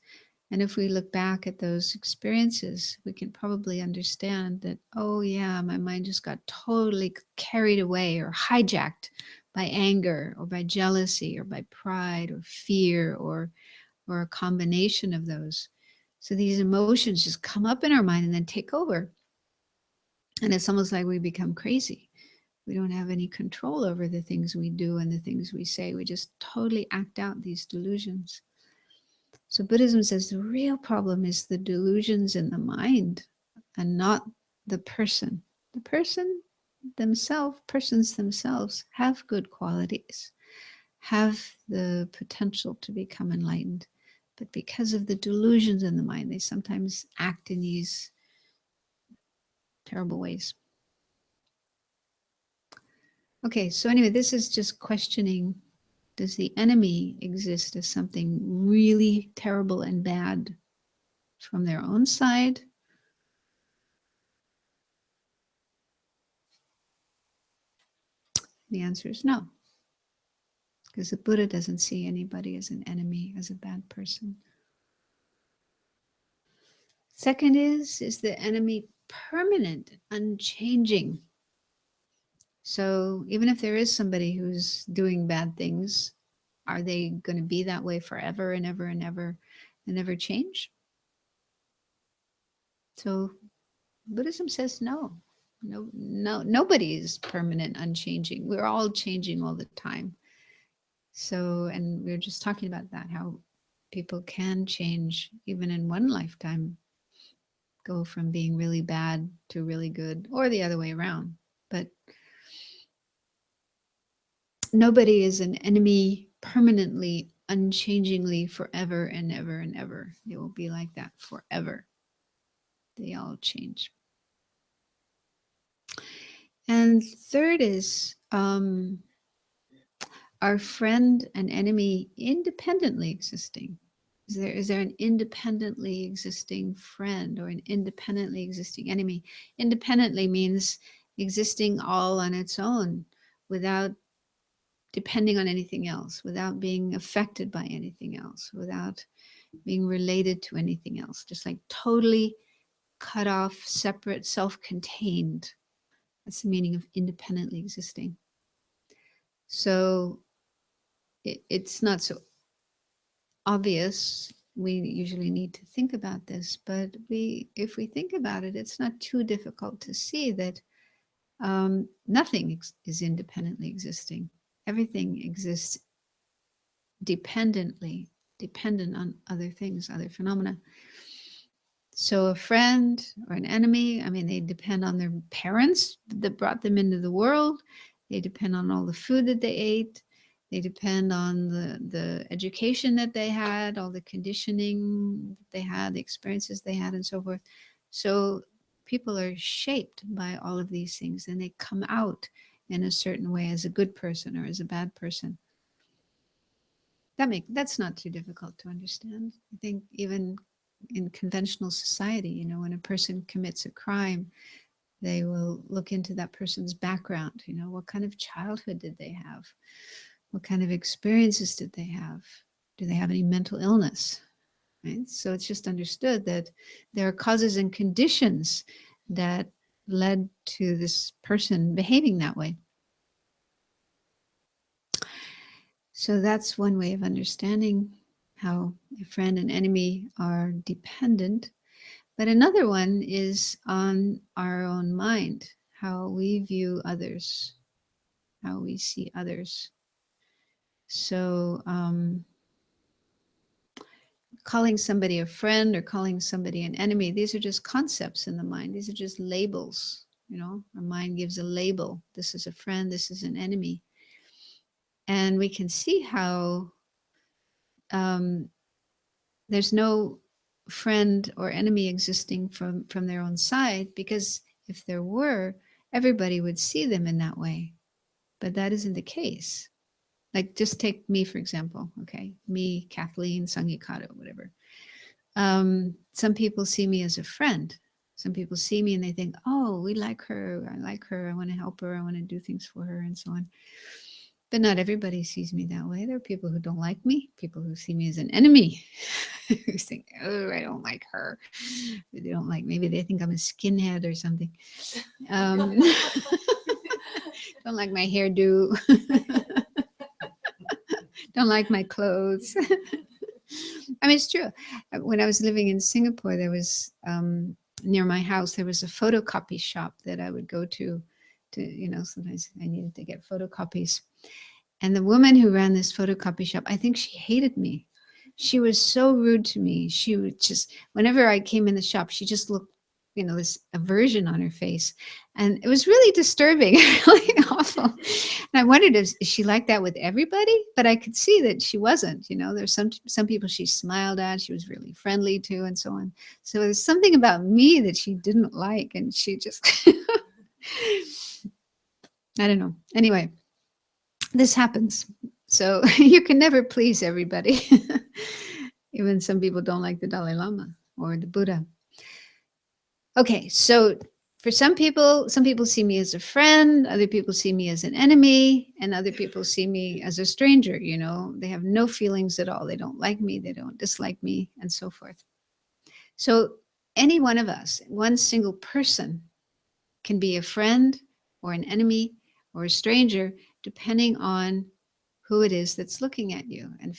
S1: And if we look back at those experiences, we can probably understand that, oh yeah, my mind just got totally carried away or hijacked by anger or by jealousy or by pride or fear or a combination of those. So these emotions just come up in our mind and then take over. And it's almost like we become crazy. We don't have any control over the things we do and the things we say. We just totally act out these delusions. So Buddhism says the real problem is the delusions in the mind and not the person. The persons themselves have good qualities, have the potential to become enlightened. But because of the delusions in the mind, they sometimes act in these terrible ways. Okay, so anyway, this is just questioning, does the enemy exist as something really terrible and bad from their own side? The answer is no. Because the Buddha doesn't see anybody as an enemy, as a bad person. Second is the enemy permanent, unchanging? So even if there is somebody who's doing bad things, are they going to be that way forever and ever and ever and never change? So Buddhism says no. Nobody is permanent, unchanging. We're all changing all the time. So, and we were just talking about that, how people can change even in one lifetime, go from being really bad to really good, or the other way around. But nobody is an enemy permanently, unchangingly, forever and ever and ever. It will be like that forever. They all change. And third is, are friend and enemy independently existing? Is there an independently existing friend or an independently existing enemy? Independently means existing all on its own without depending on anything else, without being affected by anything else, without being related to anything else, just like totally cut off, separate, self-contained. That's the meaning of independently existing. So it's not so obvious. We usually need to think about this, but if we think about it, it's not too difficult to see that nothing is independently existing. Everything exists dependent on other things, other phenomena. So a friend or an enemy, they depend on their parents that brought them into the world. They depend on all the food that they ate. They depend on the education that they had, all the conditioning that they had, the experiences they had, and so forth. So people are shaped by all of these things, and they come out in a certain way as a good person or as a bad person. That's not too difficult to understand. I think even in conventional society, when a person commits a crime, they will look into that person's background. What kind of childhood did they have? What kind of experiences did they have? Do they have any mental illness? Right? So it's just understood that there are causes and conditions that led to this person behaving that way. So that's one way of understanding how a friend and enemy are dependent. But another one is on our own mind, how we view others, how we see others. So calling somebody a friend or calling somebody an enemy, these are just concepts in the mind. These are just labels. You know, our mind gives a label. This is a friend, this is an enemy. And we can see how there's no friend or enemy existing from their own side, because if there were, everybody would see them in that way. But that isn't the case. Like, just take me, for example. Okay, me, Kathleen, Sangye Khadro, whatever. Some people see me as a friend. Some people see me and they think, oh, we like her. I like her. I want to help her. I want to do things for her, and so on. But not everybody sees me that way. There are people who don't like me, people who see me as an enemy, who think, oh, I don't like her. They don't like, maybe they think I'm a skinhead or something. Don't like my hairdo. Don't like my clothes. I mean, it's true. When I was living in Singapore, there was, near my house, there was a photocopy shop that I would go to, you know, sometimes I needed to get photocopies. And the woman who ran this photocopy shop, I think she hated me. She was so rude to me. She would just, whenever I came in the shop, she just looked, you know, this aversion on her face. And it was really disturbing, really awful. And I wondered, is she like that with everybody? But I could see that she wasn't, you know, there's some people she smiled at, she was really friendly to, and so on. So there's something about me that she didn't like, and she just, I don't know. Anyway, this happens. So you can never please everybody. Even some people don't like the Dalai Lama or the Buddha. Okay, so for some people see me as a friend, other people see me as an enemy, and other people see me as a stranger. You know, they have no feelings at all. They don't like me, they don't dislike me, and so forth. So any one of us, one single person, can be a friend or an enemy or a stranger, depending on who it is that's looking at you and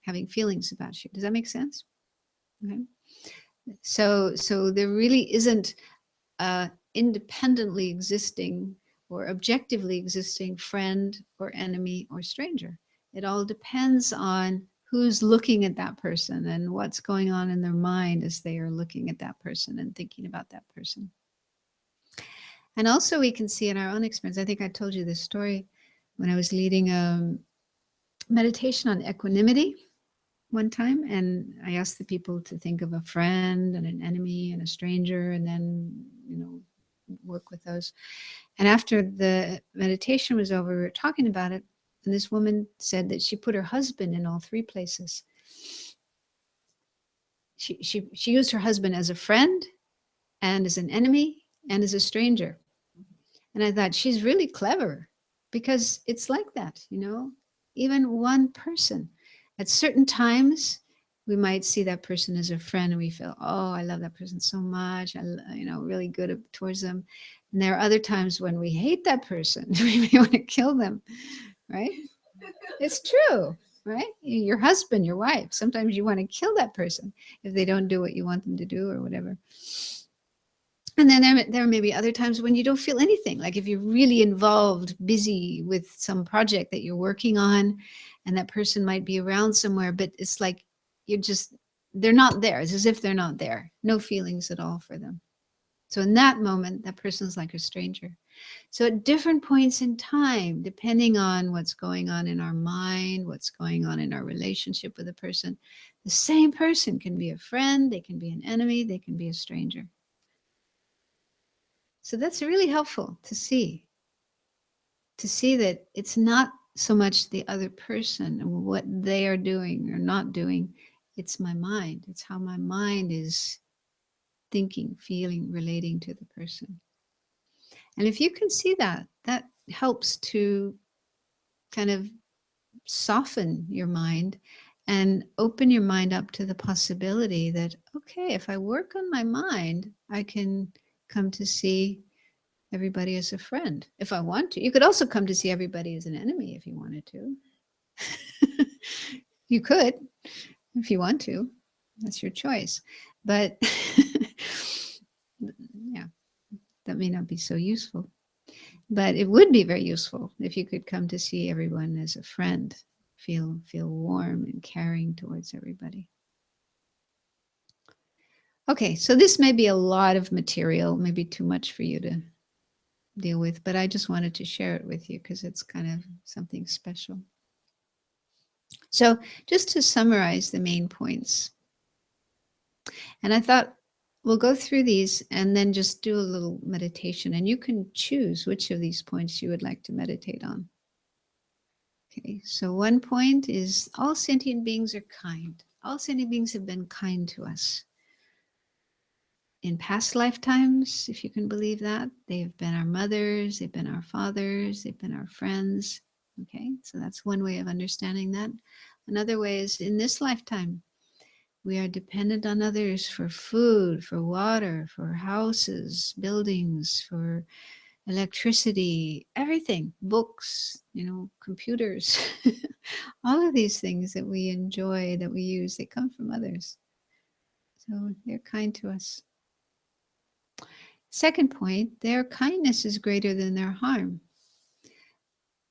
S1: having feelings about you. Does that make sense? Okay. So there really isn't independently existing or objectively existing friend or enemy or stranger. It all depends on who's looking at that person and what's going on in their mind as they are looking at that person and thinking about that person. And also we can see in our own experience, I think I told you this story when I was leading a meditation on equanimity one time, and I asked the people to think of a friend and an enemy and a stranger, and then, you know, work with those. And after the meditation was over, we were talking about it, and this woman said that she put her husband in all three places. She used her husband as a friend and as an enemy and as a stranger. And I thought, she's really clever, because it's like that, you know, even one person. At certain times, we might see that person as a friend and we feel, oh, I love that person so much. You know, really good towards them. And there are other times when we hate that person. We may want to kill them, right? It's true, right? Your husband, your wife, sometimes you want to kill that person if they don't do what you want them to do or whatever. And then there may be other times when you don't feel anything. Like if you're really involved, busy with some project that you're working on, and that person might be around somewhere, but it's like they're not there. It's as if they're not there. No feelings at all for them. So in that moment, that person's like a stranger. So at different points in time, depending on what's going on in our mind, what's going on in our relationship with a person, the same person can be a friend, they can be an enemy, they can be a stranger. So that's really helpful to see that it's not so much the other person and what they are doing or not doing. It's my mind. It's how my mind is thinking, feeling, relating to the person. And if you can see that, that helps to kind of soften your mind and open your mind up to the possibility that, okay, if I work on my mind, I can come to see everybody as a friend if I want to. You could also come to see everybody as an enemy if you wanted to. You could. If you want to, that's your choice. But yeah, that may not be so useful. But it would be very useful if you could come to see everyone as a friend, feel warm and caring towards everybody. Okay, so this may be a lot of material, maybe too much for you to deal with, but I just wanted to share it with you because it's kind of something special. So just to summarize the main points, and I thought we'll go through these and then just do a little meditation, and you can choose which of these points you would like to meditate on. Okay, so one point is all sentient beings are kind. All sentient beings have been kind to us. In past lifetimes, if you can believe that, they've been our mothers, they've been our fathers, they've been our friends. Okay, so that's one way of understanding that. Another way is in this lifetime, we are dependent on others for food, for water, for houses, buildings, for electricity, everything, books, computers, all of these things that we enjoy, that we use, they come from others. So they're kind to us. Second point, their kindness is greater than their harm.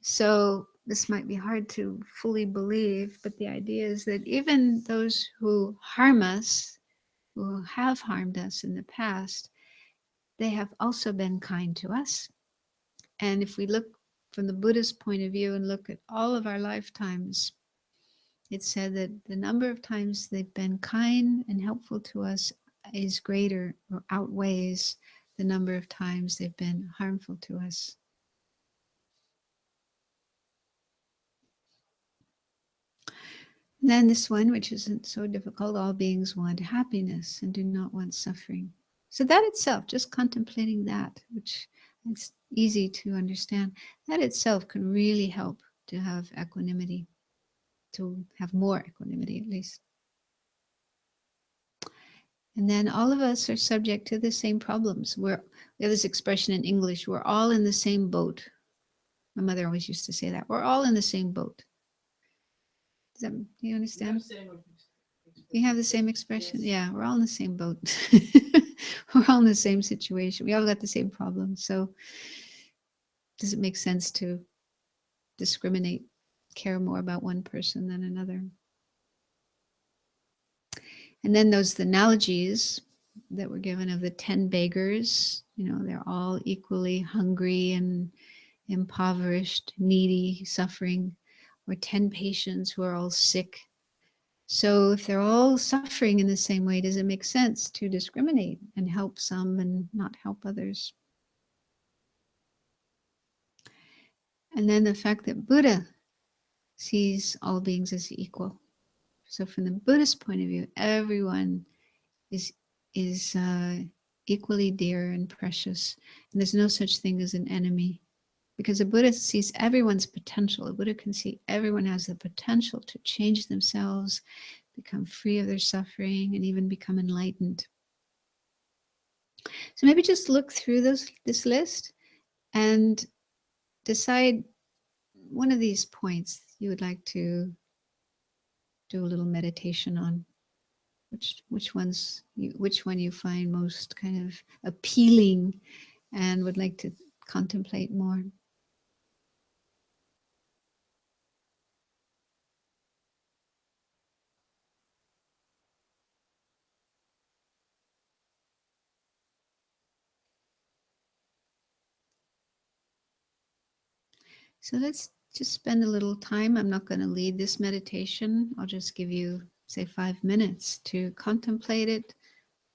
S1: So this might be hard to fully believe, but the idea is that even those who harm us, who have harmed us in the past, they have also been kind to us. And if we look from the Buddhist point of view and look at all of our lifetimes, it's said that the number of times they've been kind and helpful to us is greater or outweighs the number of times they've been harmful to us. And then this one, which isn't so difficult, all beings want happiness and do not want suffering. So that itself, just contemplating that, which is easy to understand, that itself can really help to have equanimity, to have more equanimity at least. And then all of us are subject to the same problems. We have this expression in English, we're all in the same boat. My mother always used to say that. We're all in the same boat. Do you understand? We have the same expression. Yes. Yeah, we're all in the same boat. We're all in the same situation. We all got the same problems. So does it make sense to discriminate, care more about one person than another? And then those analogies that were given of the 10 beggars, they're all equally hungry and impoverished, needy, suffering, or 10 patients who are all sick. So if they're all suffering in the same way, does it make sense to discriminate and help some and not help others? And then the fact that Buddha sees all beings as equal. So from the Buddhist point of view, everyone is equally dear and precious. And there's no such thing as an enemy. Because the Buddha sees everyone's potential. The Buddha can see everyone has the potential to change themselves, become free of their suffering, and even become enlightened. So maybe just look through this list and decide one of these points you would like to do a little meditation on. Which one you find most kind of appealing and would like to contemplate more. So let's just spend a little time. I'm not going to lead this meditation. I'll just give you, say, 5 minutes to contemplate it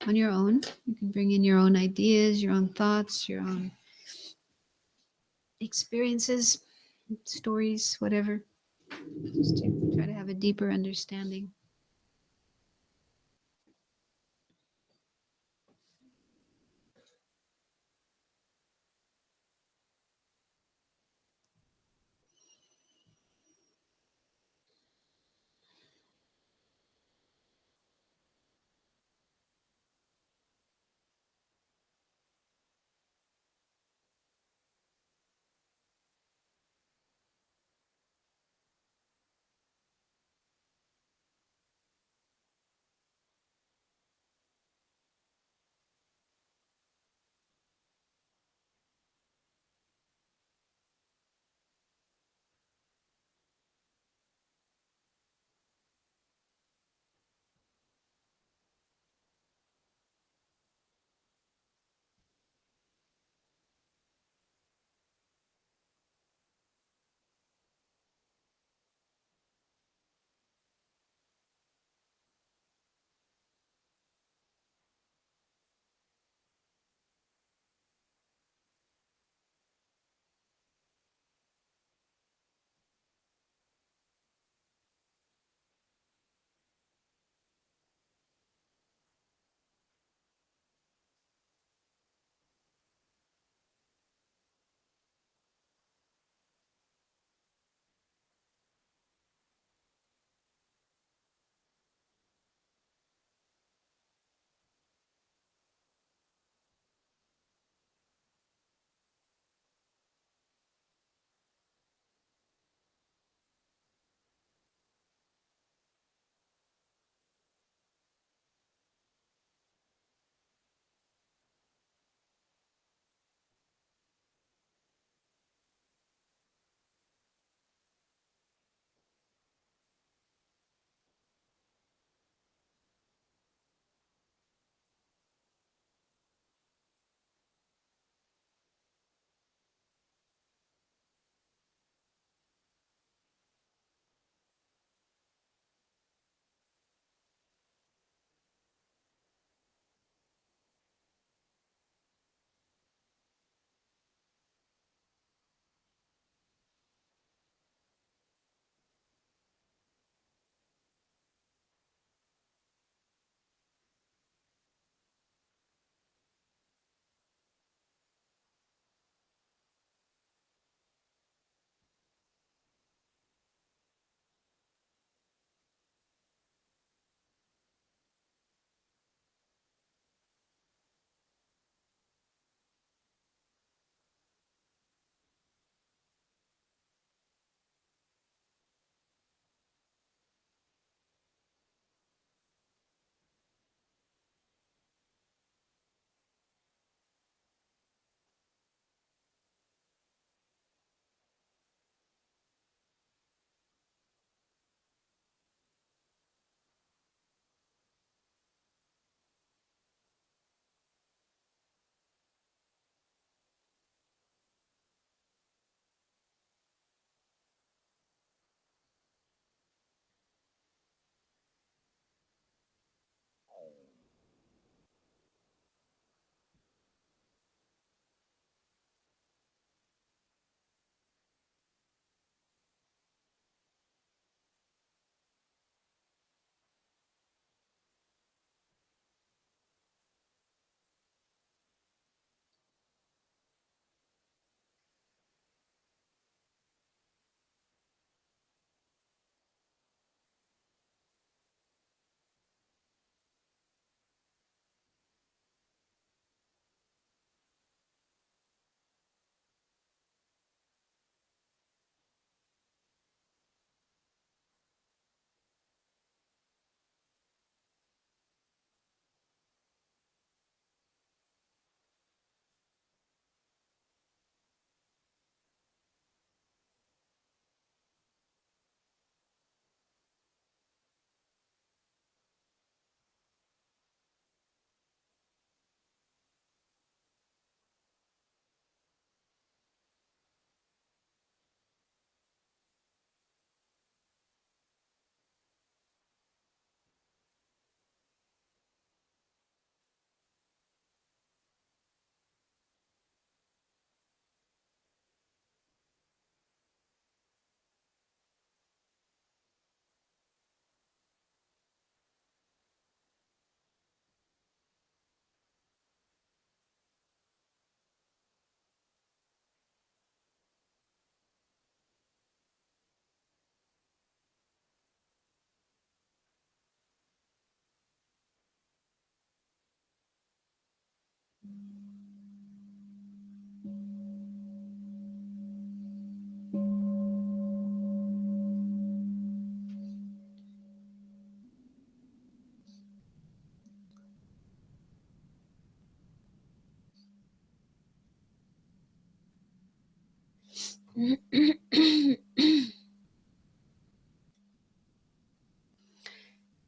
S1: on your own. You can bring in your own ideas, your own thoughts, your own experiences, stories, whatever, just to try to have a deeper understanding.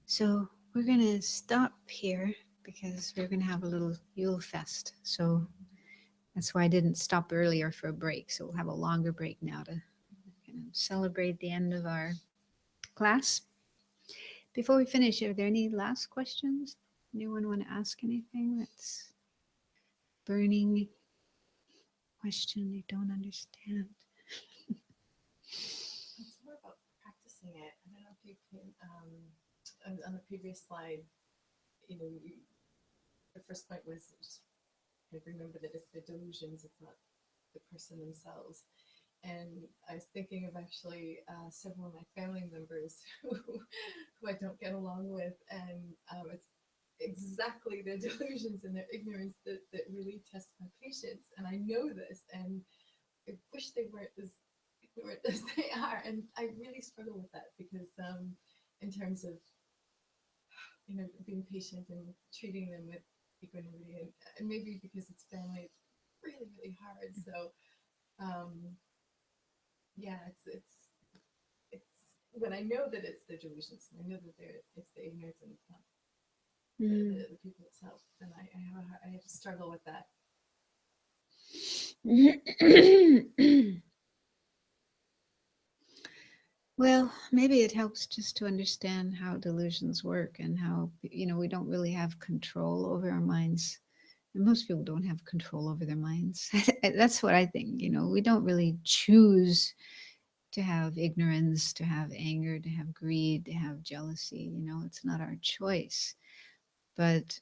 S1: So we're going to stop here because we're going to have a little Yule Fest. So that's why I didn't stop earlier for a break. So we'll have a longer break now to kind of celebrate the end of our class. Before we finish, are there any last questions? Anyone want to ask anything that's burning question you don't understand?
S5: It's more about practicing it. I don't know if you can, on the previous slide, the first point was just remember that it's the delusions, it's not the person themselves. And I was thinking of actually several of my family members who I don't get along with, and it's exactly their delusions and their ignorance that really test my patience. And I know this, and I wish they weren't as ignorant as they are. And I really struggle with that because in terms of being patient and treating them with equanimity, and maybe because it's family, it's really, really hard. So yeah, it's when I know that it's the delusions, I know that it's the ignorance and it's not the people itself, then I have to struggle with that.
S1: Well, maybe it helps just to understand how delusions work and how, we don't really have control over our minds. And most people don't have control over their minds. That's what I think. We don't really choose to have ignorance, to have anger, to have greed, to have jealousy. It's not our choice. But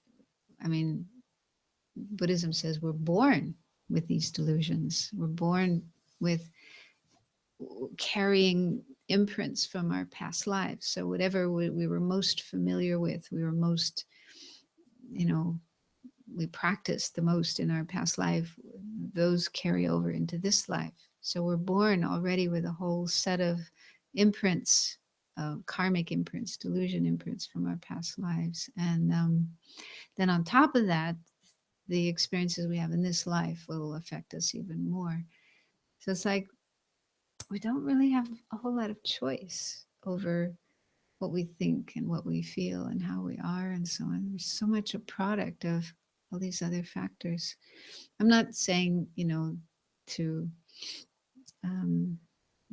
S1: I mean, Buddhism says we're born with these delusions. We're born with carrying imprints from our past lives. So whatever we were most familiar with, we were most, we practiced the most in our past life, those carry over into this life. So we're born already with a whole set of imprints, karmic imprints, delusion imprints from our past lives. And then on top of that, the experiences we have in this life will affect us even more. So it's like we don't really have a whole lot of choice over what we think and what we feel and how we are and so on. We're so much a product of all these other factors. I'm not saying, to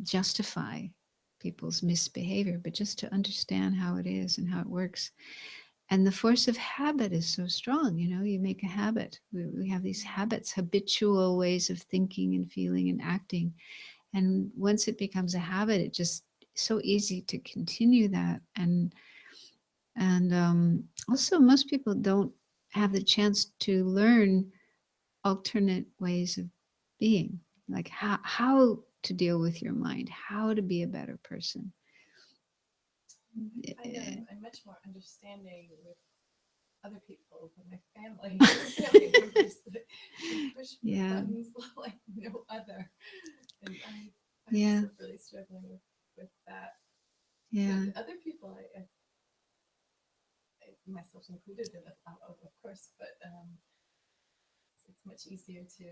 S1: justify people's misbehavior, but just to understand how it is and how it works. And the force of habit is so strong. You make a habit. We have these habits, habitual ways of thinking and feeling and acting. And once it becomes a habit, it just so easy to continue that. And also most people don't have the chance to learn alternate ways of being, like how to deal with your mind, how to be a better person.
S5: I find I'm much more understanding with other people, with my family members that push buttons like no other. And I'm really struggling with that.
S1: Yeah.
S5: But other people, I myself included in it, of course, but it's much easier to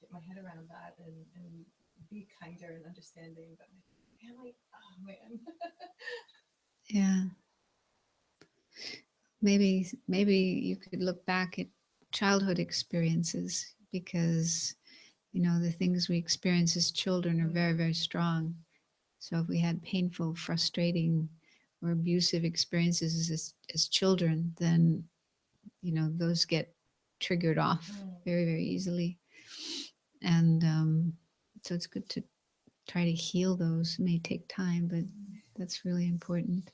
S5: get my head around that and be kinder and understanding. But my family, oh man.
S1: Yeah. Maybe you could look back at childhood experiences, because the things we experience as children are very, very strong. So if we had painful, frustrating, or abusive experiences as children, then those get triggered off very, very easily. And so it's good to try to heal those. It may take time, but that's really important.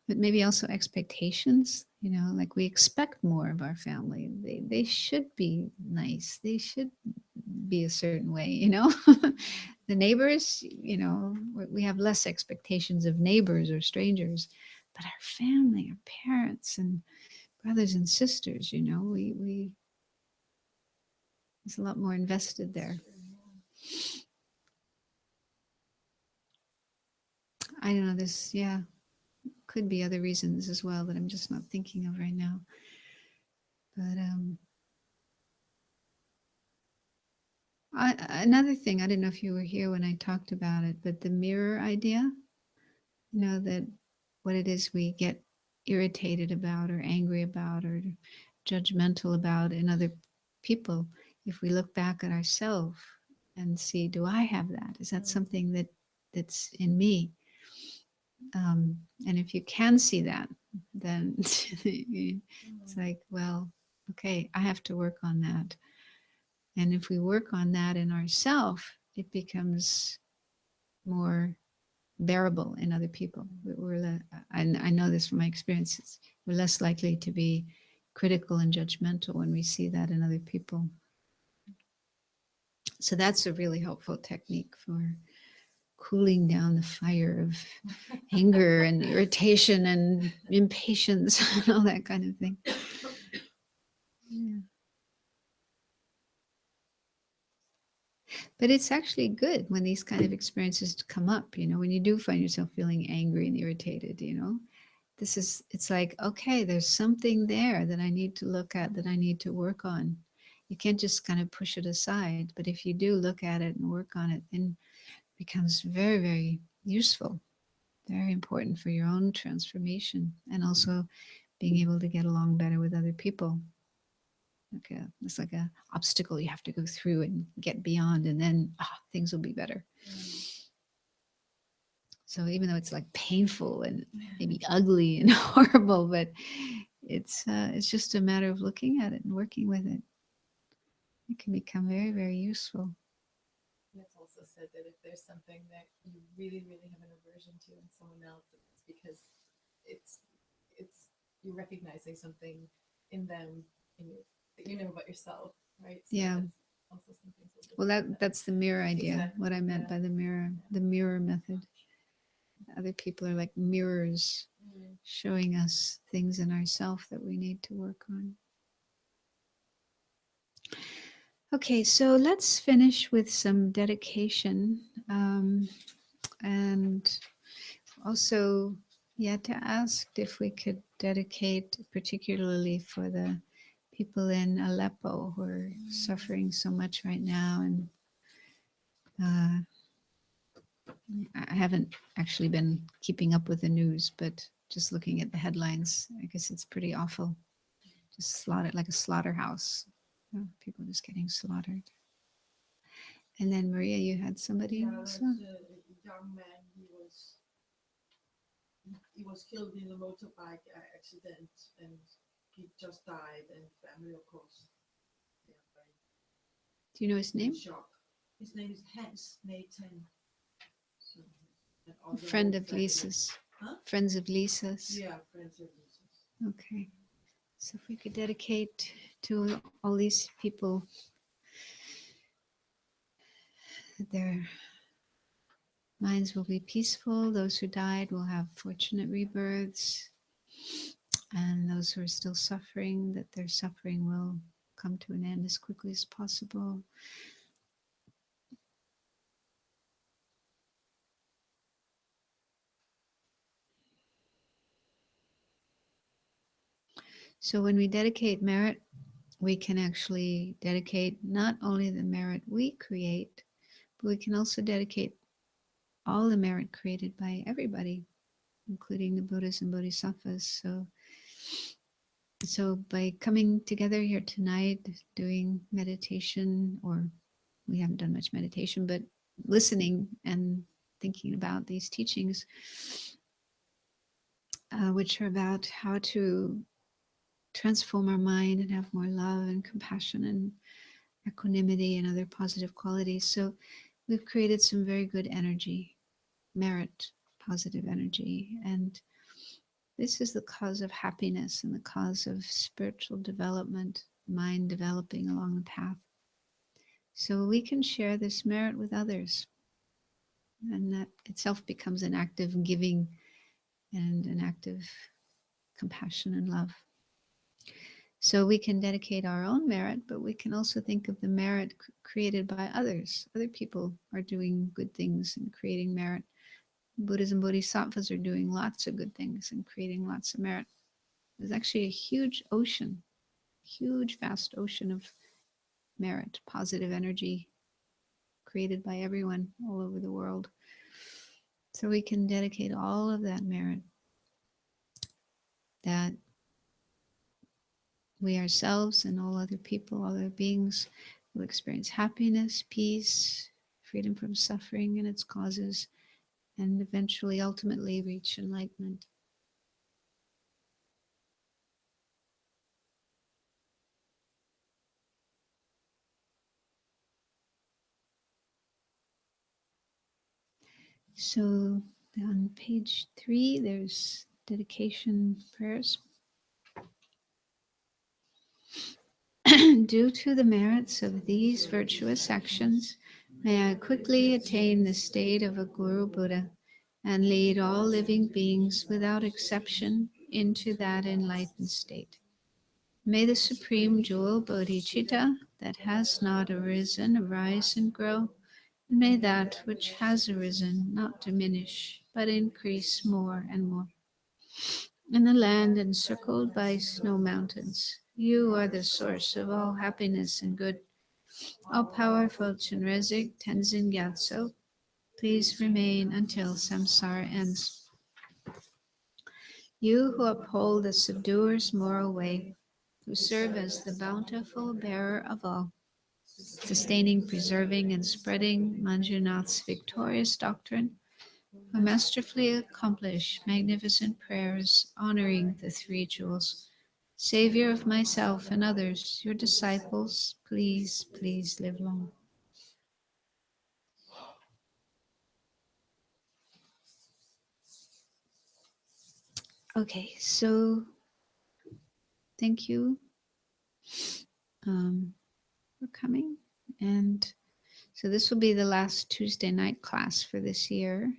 S1: But maybe also expectations, like we expect more of our family. They should be nice. They should be a certain way, The neighbors, we have less expectations of neighbors or strangers, but our family, our parents and brothers and sisters, we there's a lot more invested there. I don't know, this, could be other reasons as well that I'm just not thinking of right now. But Another thing, I don't know if you were here when I talked about it, but the mirror idea, that what it is we get irritated about or angry about or judgmental about in other people, if we look back at ourselves and see, do I have that? Is that something that's in me? And if you can see that, then it's like, well, okay, I have to work on that. And if we work on that in ourselves, it becomes more bearable in other people. I know this from my experiences. We're less likely to be critical and judgmental when we see that in other people. So that's a really helpful technique for cooling down the fire of anger and irritation and impatience and all that kind of thing. Yeah. But it's actually good when these kind of experiences come up, when you do find yourself feeling angry and irritated, it's like, okay, there's something there that I need to look at, that I need to work on. You can't just kind of push it aside, but if you do look at it and work on it, then it becomes very, very useful, very important for your own transformation, and also being able to get along better with other people. It's like a obstacle you have to go through and get beyond, and then things will be better. So even though it's like painful and maybe ugly and horrible, but it's just a matter of looking at it and working with it. It can become very, very useful.
S5: And it's also said that if there's something that you really, really have an aversion to in someone else, it's because it's you're recognizing something in them that you know about yourself, right? So
S1: yeah.
S5: Also something
S1: well, that's the mirror idea.
S5: Exactly.
S1: What I meant by the mirror method. Other people are like mirrors showing us things in ourselves that we need to work on. Okay, so let's finish with some dedication. And also, to ask if we could dedicate particularly for the people in Aleppo who are suffering so much right now. And I haven't actually been keeping up with the news, but just looking at the headlines, I guess it's pretty awful. Just slaughtered, like a slaughterhouse. People just getting slaughtered. And then Maria, you had somebody.
S2: Yeah, that's a young man. He was killed in a motorbike accident, and he just died. And family, of course, they are very
S1: Do you know his name?
S2: shocked. His name is Hans Nathan. So,
S1: Friend of Lisa's.
S2: Huh?
S1: Friends of Lisa's.
S2: Yeah, friends of Lisa's.
S1: Okay. So if we could dedicate to all these people, that their minds will be peaceful. Those who died will have fortunate rebirths. And those who are still suffering, that their suffering will come to an end as quickly as possible. So when we dedicate merit, we can actually dedicate not only the merit we create, but we can also dedicate all the merit created by everybody, including the Buddhas and Bodhisattvas. So by coming together here tonight, doing meditation, or we haven't done much meditation, but listening and thinking about these teachings, which are about how to transform our mind and have more love and compassion and equanimity and other positive qualities. So we've created some very good energy, merit, positive energy. And this is the cause of happiness and the cause of spiritual development, mind developing along the path. So we can share this merit with others. And that itself becomes an act of giving and an act of compassion and love. So we can dedicate our own merit, but we can also think of the merit created by others. Other people are doing good things and creating merit. Buddhas and Bodhisattvas are doing lots of good things and creating lots of merit. There's actually a huge ocean, huge vast ocean of merit, positive energy created by everyone all over the world. So we can dedicate all of that merit that we ourselves and all other people, all other beings will experience happiness, peace, freedom from suffering and its causes, and eventually, ultimately, reach enlightenment. So on page 3, there's dedication prayers. Due to the merits of these virtuous actions, may I quickly attain the state of a Guru Buddha and lead all living beings without exception into that enlightened state. May the supreme jewel bodhicitta that has not arisen arise and grow, and may that which has arisen not diminish, but increase more and more. In a land encircled by snow mountains, you are the source of all happiness and good. All powerful Chenrezig Tenzin Gyatso, please remain until samsara ends. You who uphold the subduer's moral way, who serve as the bountiful bearer of all, sustaining, preserving, and spreading Manjunath's victorious doctrine, who masterfully accomplish magnificent prayers honoring the three jewels. Savior of myself and others, your disciples, please, please live long. Okay, so thank you for coming. And so this will be the last Tuesday night class for this year.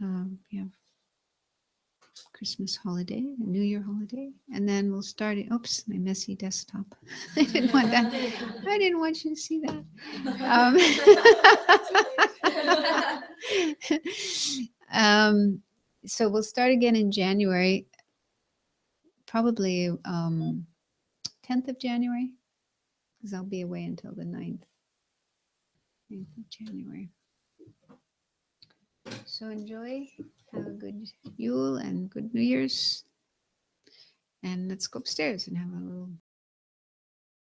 S1: We have Christmas holiday, a New Year holiday, and then we'll start it. Oops, my messy desktop. I didn't want that. I didn't want you to see that. So we'll start again in January, probably 10th of January, because I'll be away until the 9th of January. So enjoy, have a good Yule and good New Year's. And let's go upstairs and have a little